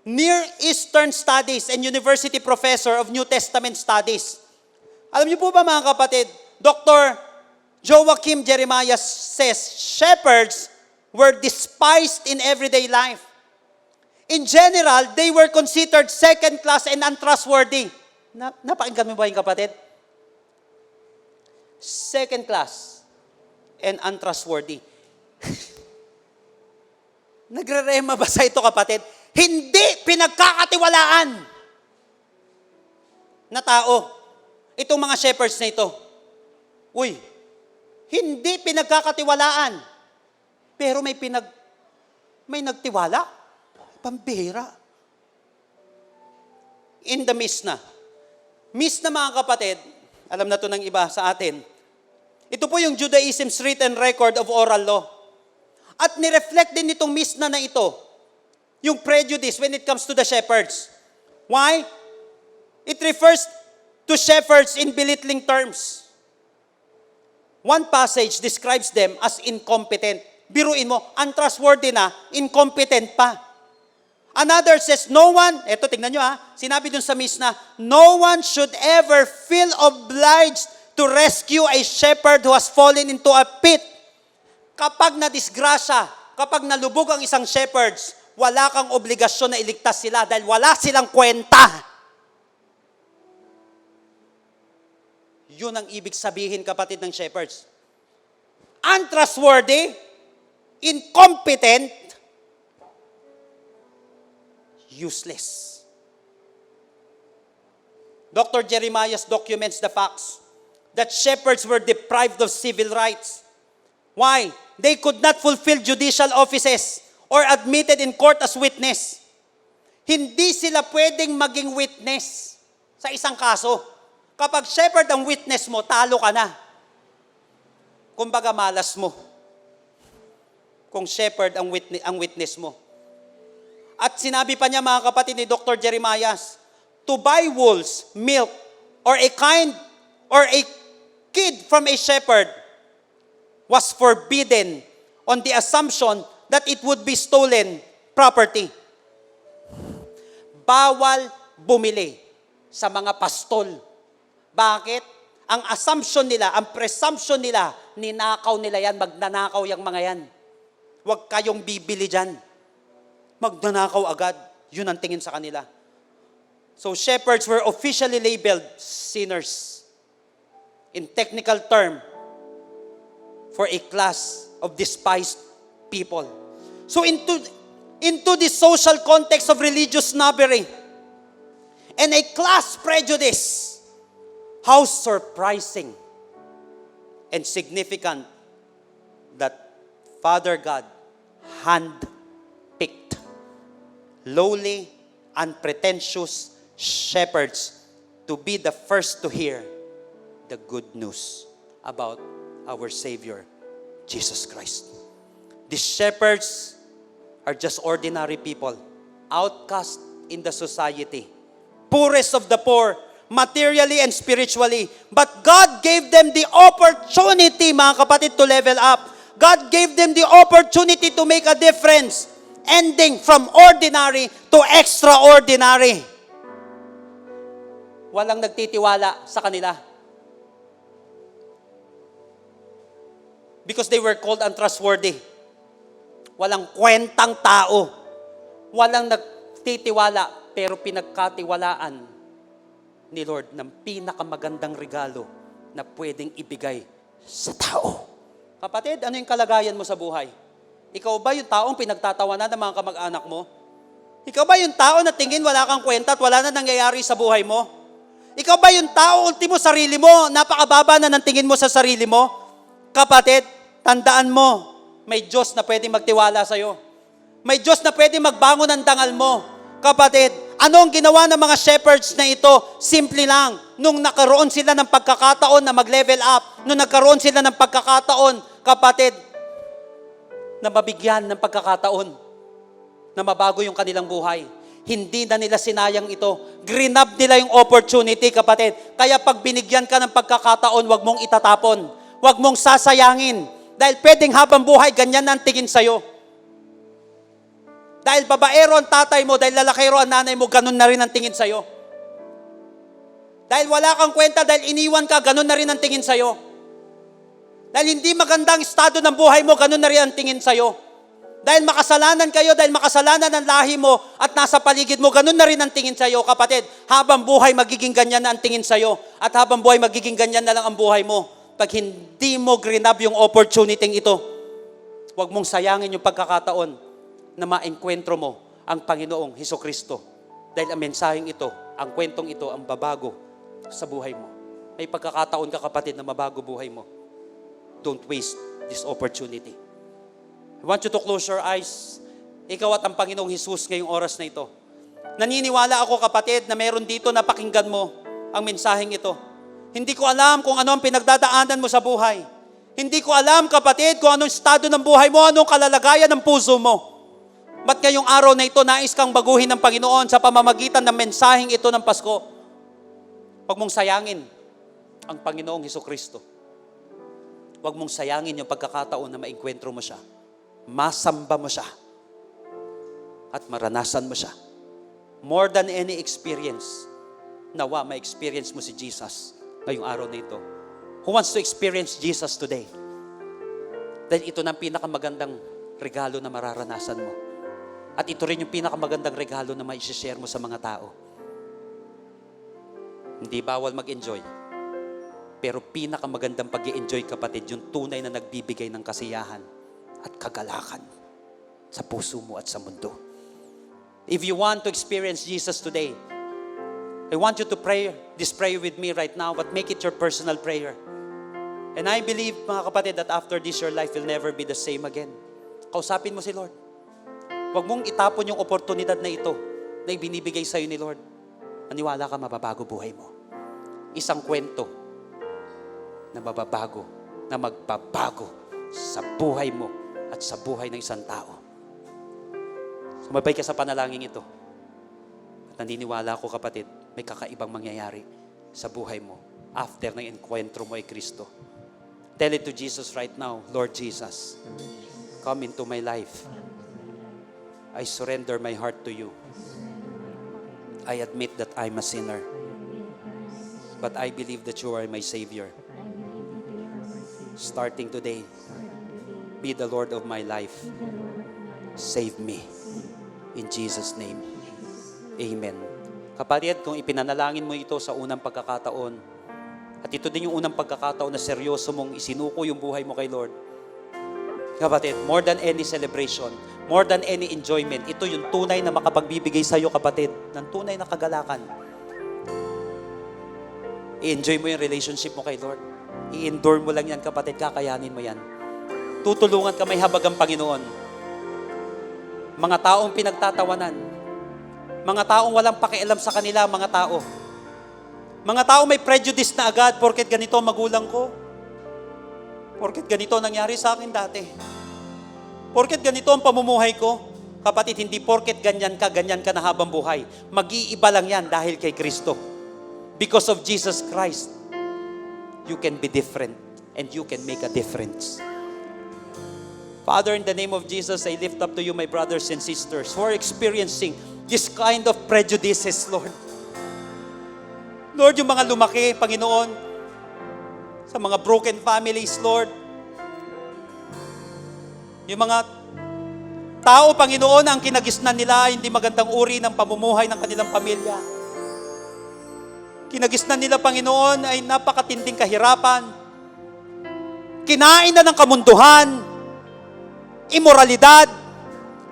Near Eastern Studies and University Professor of New Testament Studies. Alam niyo po ba mga kapatid, Dr. Joachim Jeremias says, shepherds were despised in everyday life. In general, they were considered second class and untrustworthy. Napakinggan mo ba yung kapatid? Second class and untrustworthy. Nagre-rema ba sa ito kapatid? Hindi pinagkakatiwalaan na tao. Itong mga shepherds na ito. Uy, hindi pinagkakatiwalaan. Pero may nagtiwala. Pambihira. In the midst na mga kapatid, alam na to ng iba sa atin, ito po yung Judaism's written record of oral law. At nireflect din itong midst na ito, yung prejudice when it comes to the shepherds. Why? It refers to shepherds in belittling terms. One passage describes them as incompetent. Biruin mo, untrustworthy na, incompetent pa. Another says, no one, eto tingnan nyo sinabi dun sa Mishnah, no one should ever feel obliged to rescue a shepherd who has fallen into a pit. Kapag nadisgrasya, kapag nalubog ang isang shepherds, wala kang obligasyon na iligtas sila dahil wala silang kwenta. Yun ang ibig sabihin, kapatid, ng shepherds. Untrustworthy, incompetent, useless. Dr. Jeremias documents the facts that shepherds were deprived of civil rights. Why? They could not fulfill judicial offices or admitted in court as witness. Hindi sila pwedeng maging witness sa isang kaso. Kapag shepherd ang witness mo, talo ka na. Kumbaga malas mo. Kung shepherd ang witness mo. At sinabi pa niya mga kapatid ni Dr. Jeremias, to buy wool's milk or a kid from a shepherd was forbidden on the assumption that it would be stolen property. Bawal bumili sa mga pastol. Bakit? Ang assumption nila, ang presumption nila, ninakaw nila yan, magnanakaw yung mga yan. Huwag kayong bibili dyan. Magnanakaw agad. Yun ang tingin sa kanila. So shepherds were officially labeled sinners. In technical term, for a class of despised people. So into this social context of religious snobbery and a class prejudice, how surprising and significant that Father God handpicked lowly, unpretentious shepherds to be the first to hear the good news about our Savior, Jesus Christ. These shepherds are just ordinary people, outcast in the society, poorest of the poor, materially and spiritually. But God gave them the opportunity, mga kapatid, to level up. God gave them the opportunity to make a difference, ending from ordinary to extraordinary. Walang nagtitiwala sa kanila. Because they were called untrustworthy. Walang kwentang tao. Walang nagtitiwala, pero pinagkatiwalaan ni Lord ng pinakamagandang regalo na pwedeng ibigay sa tao. Kapatid, ano yung kalagayan mo sa buhay? Ikaw ba yung taong pinagtatawanan ng mga kamag-anak mo? Ikaw ba yung tao na tingin wala kang kwenta at wala na nangyayari sa buhay mo? Ikaw ba yung tao, ultimo sarili mo, napakababa na ng tingin mo sa sarili mo? Kapatid, tandaan mo, may Diyos na pwedeng magtiwala sa'yo. May Diyos na pwede magbangon ng dangal mo. Kapatid, ano ang ginawa ng mga shepherds na ito? Simple lang. Nung nakaroon sila ng pagkakataon na mag-level up, nung nagkaroon sila ng pagkakataon, kapatid, na mabigyan ng pagkakataon na mabago yung kanilang buhay. Hindi na nila sinayang ito. Grinab nila yung opportunity, kapatid. Kaya pag binigyan ka ng pagkakataon, wag mong itatapon. Wag mong sasayangin. Dahil pwedeng habang buhay, ganyan na ang tingin sa'yo. Dahil babaero ang tatay mo, dahil lalakero ang nanay mo, ganun na rin ang tingin sa'yo. Dahil wala kang kwenta, dahil iniwan ka, ganun na rin ang tingin sa'yo. Dahil hindi magandang estado ng buhay mo, ganun na rin ang tingin sa'yo. Dahil makasalanan kayo, dahil makasalanan ang lahi mo at nasa paligid mo, ganun na rin ang tingin sa'yo. Kapatid, habang buhay, magiging ganyan na ang tingin sa'yo. At habang buhay, magiging ganyan na lang ang buhay mo. Pag hindi mo grinab yung opportunity ito, huwag mong sayangin yung pagkakataon na maengkwentro mo ang Panginoong Hesukristo. Dahil ang mensaheng ito, ang kwentong ito, ang babago sa buhay mo. May pagkakataon ka, kapatid, na mabago buhay mo. Don't waste this opportunity. I want you to close your eyes. Ikaw at ang Panginoong Jesus ngayong oras na ito. Naniniwala ako, kapatid, na meron dito na pakinggan mo ang mensaheng ito. Hindi ko alam kung ano ang pinagdadaanan mo sa buhay. Hindi ko alam, kapatid, kung anong estado ng buhay mo, anong kalalagayan ng puso mo. Ba't ngayong araw na ito, nais kang baguhin ng Panginoon sa pamamagitan ng mensaheng ito ng Pasko? Huwag mong sayangin ang Panginoong Hesukristo. Huwag mong sayangin yung pagkakataon na maengkwentro mo siya. Masamba mo siya. At maranasan mo siya. More than any experience, nawa ma-experience mo si Jesus ngayong araw na ito. Who wants to experience Jesus today? Dahil ito na ang pinakamagandang regalo na mararanasan mo. At ito rin yung pinakamagandang regalo na mai-share mo sa mga tao. Hindi bawal mag-enjoy. Pero pinakamagandang pag-i-enjoy, kapatid, yung tunay na nagbibigay ng kasiyahan at kagalakan sa puso mo at sa mundo. If you want to experience Jesus today, I want you to pray this prayer with me right now, but make it your personal prayer. And I believe, mga kapatid, that after this, your life will never be the same again. Kausapin mo si Lord. Huwag mong itapon yung oportunidad na ito na ibinibigay sa'yo ni Lord. Naniwala ka, mababago buhay mo. Isang kwento na mababago, na magbabago sa buhay mo at sa buhay ng isang tao. Sumabay ka sa panalangin ito. At naniniwala ko, kapatid, may kakaibang mangyayari sa buhay mo after ng enkwentro mo ay Kristo. Tell it to Jesus right now, Lord Jesus, come into my life. I surrender my heart to you. I admit that I'm a sinner. But I believe that you are my Savior. Starting today, be the Lord of my life. Save me. In Jesus' name. Amen. Kapatid, kung ipinanalangin mo ito sa unang pagkakataon, at ito din yung unang pagkakataon na seryoso mong isinuko yung buhay mo kay Lord, kapatid, more than any celebration, more than any enjoyment, ito yung tunay na makapagbibigay sa iyo, kapatid, ng tunay na kagalakan. I-enjoy mo yung relationship mo kay Lord. I-endure mo lang yan, kapatid, kakayanin mo yan. Tutulungan ka, may habag ang Panginoon. Mga taong pinagtatawanan, mga taong walang pakialam sa kanila, mga tao. Mga tao may prejudice na agad, porket ganito magulang ko. Porket ganito nangyari sa akin dati. Porket ganito ang pamumuhay ko. Kapatid, hindi porket ganyan ka na habang buhay. Mag-iiba lang yan dahil kay Kristo. Because of Jesus Christ, you can be different and you can make a difference. Father, in the name of Jesus, I lift up to you my brothers and sisters who are experiencing this kind of prejudices, Lord. Lord, yung mga lumaki, Panginoon, sa mga broken families, Lord. Yung mga tao, Panginoon, ang kinagisnan nila, hindi magandang uri ng pamumuhay ng kanilang pamilya. Kinagisnan nila, Panginoon, ay napakatinding kahirapan. Kinain na ng kamunduhan, immoralidad,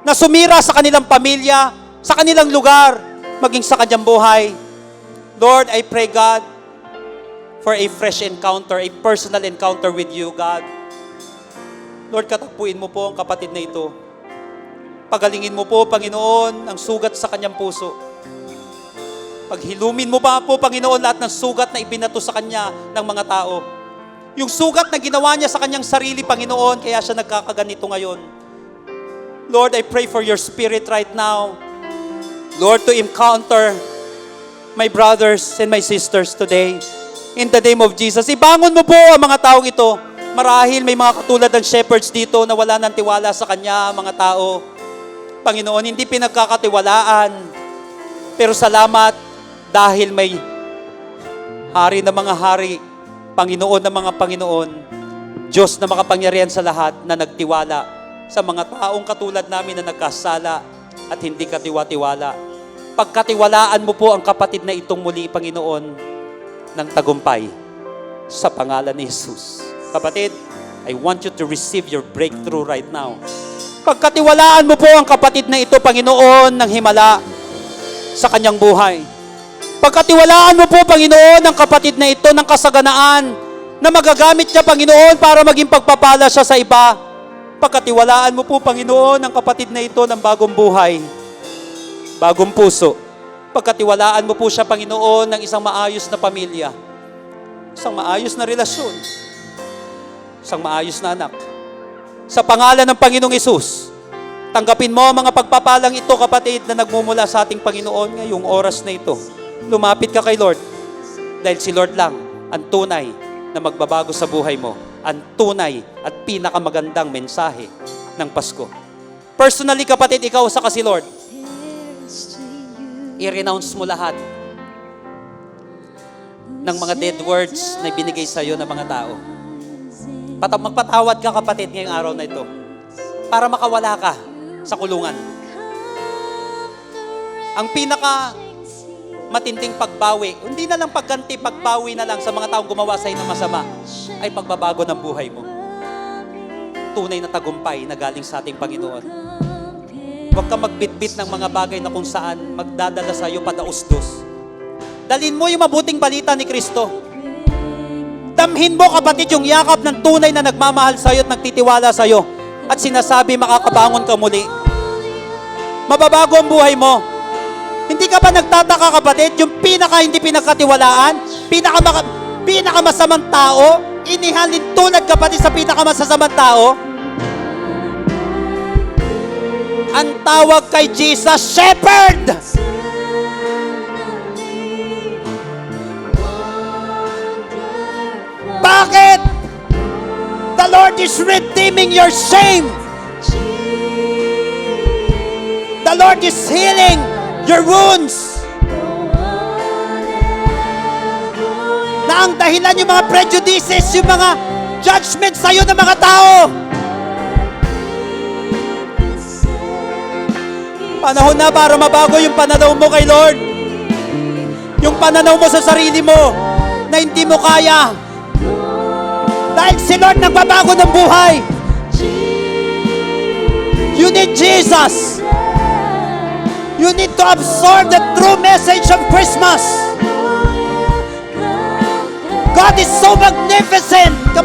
na sumira sa kanilang pamilya, sa kanilang lugar, maging sa kanyang buhay. Lord, I pray, God, for a fresh encounter, a personal encounter with you, God. Lord, katagpuin mo po ang kapatid na ito. Pagalingin mo po, Panginoon, ang sugat sa kanyang puso. Paghilumin mo pa po, Panginoon, lahat ng sugat na ibinato sa kanya ng mga tao. Yung sugat na ginawa niya sa kanyang sarili, Panginoon, kaya siya nagkakaganito ngayon. Lord, I pray for your spirit right now. Lord, to encounter my brothers and my sisters today. In the name of Jesus, ibangon mo po ang mga taong ito. Marahil may mga katulad ng shepherds dito na wala ng tiwala sa kanya, mga tao. Panginoon, hindi pinagkakatiwalaan. Pero salamat dahil may hari na mga hari, Panginoon na mga Panginoon, Diyos na makapangyarihan sa lahat na nagtiwala sa mga taong katulad namin na nagkasala at hindi katiwa-tiwala. Pagkatiwalaan mo po ang kapatid na itong muli, Panginoon, ng tagumpay sa pangalan ni Jesus. Kapatid, I want you to receive your breakthrough right now. Pagkatiwalaan mo po ang kapatid na ito, Panginoon, ng himala sa kanyang buhay. Pagkatiwalaan mo po, Panginoon, ang kapatid na ito ng kasaganaan na magagamit niya, Panginoon, para maging pagpapala siya sa iba. Pagkatiwalaan mo po, Panginoon, ang kapatid na ito ng bagong buhay, bagong puso. Pagkatiwalaan mo po siya, Panginoon, ng isang maayos na pamilya, isang maayos na relasyon, isang maayos na anak. Sa pangalan ng Panginoong Hesus, tanggapin mo ang mga pagpapalang ito, kapatid, na nagmumula sa ating Panginoon ngayong oras na ito. Lumapit ka kay Lord, dahil si Lord lang ang tunay na magbabago sa buhay mo, ang tunay at pinakamagandang mensahe ng Pasko. Personally, kapatid, ikaw sa kasi Lord, i-renounce mo lahat ng mga dead words na binigay sa iyo ng mga tao. Magpatawad ka, kapatid, ngayong araw na ito para makawala ka sa kulungan. Ang pinaka matinding pagbawi, hindi na lang pagganti, pagbawi na lang sa mga taong gumawa sa iyo ng masama, ay pagbabago ng buhay mo. Tunay na tagumpay na galing sa ating Panginoon. Huwag ka magbitbit ng mga bagay na kung saan magdadala sa iyo padausdos. Dalhin mo yung mabuting balita ni Kristo. Damhin mo, kapatid, yung yakap ng tunay na nagmamahal sa iyo at nagtitiwala sa iyo at sinasabi makakabangon ka muli. Mababago ang buhay mo. Hindi ka ba nagtataka, kapatid, yung hindi pinagkatiwalaan, pinakamasamang tao, inihalin tulad, kapatid, sa pinakamasasamang tao? Ang tawag kay Jesus, Shepherd! Bakit? The Lord is redeeming your shame. The Lord is healing your wounds. Na ang dahilan yung mga prejudices, yung mga judgment sa'yo ng mga tao. Panahon na para mabago yung pananaw mo kay Lord. Yung pananaw mo sa sarili mo na hindi mo kaya. Dahil si Lord nagbabago ng buhay. You need Jesus. You need to absorb the true message of Christmas. God is so magnificent. Come